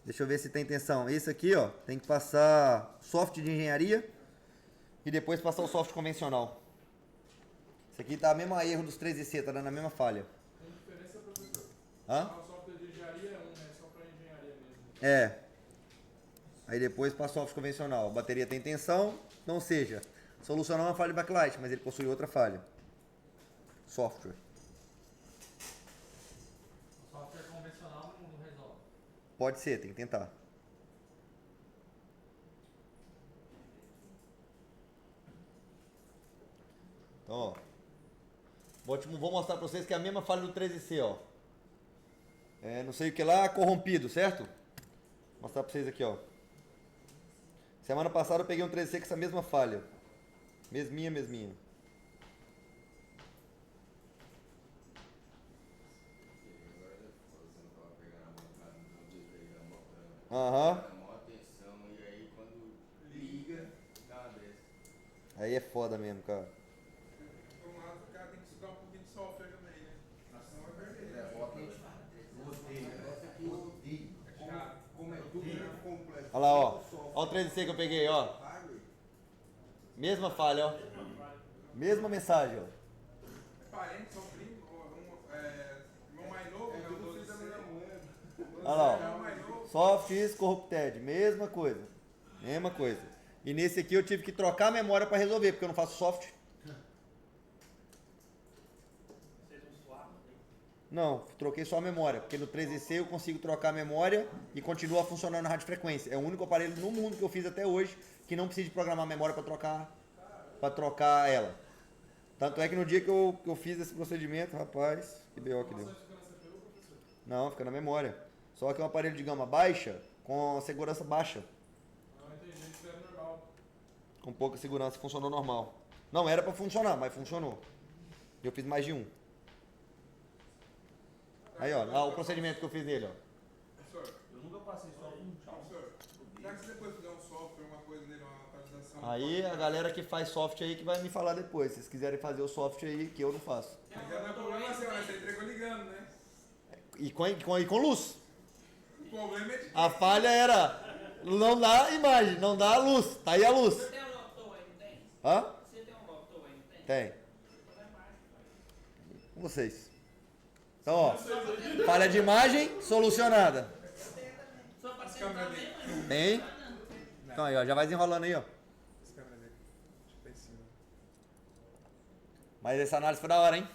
Deixa eu ver se tem intenção. Esse aqui, ó, tem que passar software de engenharia e depois passar o software convencional. Esse aqui tá a mesma erro dos 3IC, tá dando a mesma falha. Tem diferença, professor? Hã? O software de engenharia é um, né? Só para engenharia mesmo. É. Aí depois passa o software convencional. A bateria tem tensão, não seja, solucionar uma falha de backlight, mas ele possui outra falha. Software. O software convencional não resolve. Pode ser, tem que tentar. Então, ó. Vou mostrar pra vocês que é a mesma falha do 13C, ó. Não sei o que lá, corrompido, certo? Vou mostrar pra vocês aqui, ó. Semana passada eu peguei um 13C com essa mesma falha. Mesminha. Aham. Aí é foda mesmo, cara. Tomado, o cara tem que estudar um pouquinho de software também, né? Senão vai perder. É chato. Como é tudo completo. Olha lá, ó. Ó o 13C que eu peguei, ó. Mesma falha, ó. Mesma mensagem, ó. É parente, são primo, irmão mais novo, né? O 12 Olha lá, ó. Soft is corrupted. Mesma coisa. E nesse aqui eu tive que trocar a memória para resolver, porque eu não faço soft. Não, troquei só a memória, porque no 13C eu consigo trocar a memória e continua funcionando na radiofrequência. É o único aparelho no mundo que eu fiz até hoje que não precisa de programar a memória para trocar ela. Tanto é que no dia que eu fiz esse procedimento, rapaz, que B.O. que deu. Não, fica na memória. Só que é um aparelho de gama baixa com segurança baixa. Ah, entendi. Isso é normal. Com pouca segurança, funcionou normal. Não era para funcionar, mas funcionou. Eu fiz mais de um. Aí, ó, o procedimento que eu fiz nele, ó. Professor, Eu nunca passei só com tchau. professor, será que você depois fizer um software, uma coisa dele, uma atualização? Aí a galera que faz software aí que vai me falar depois. Se vocês quiserem fazer o software aí, que eu não faço. Mas não é problema seu, né? Você entregou ligando, né? E com luz. O problema é de... A falha era, não dá imagem, não dá luz. Tá aí a luz. Você tem um laptop aí, não tem? Hã? Você tem um laptop aí, não tem? Tem. Então vai embaixo, Com vocês. Então, ó. Falha de imagem, solucionada. só pra sentar mesmo. Tem? Então aí, ó. Já vai desenrolando aí, ó. Esse câmera dele. Deixa eu ver em cima. Mas essa análise foi da hora, hein?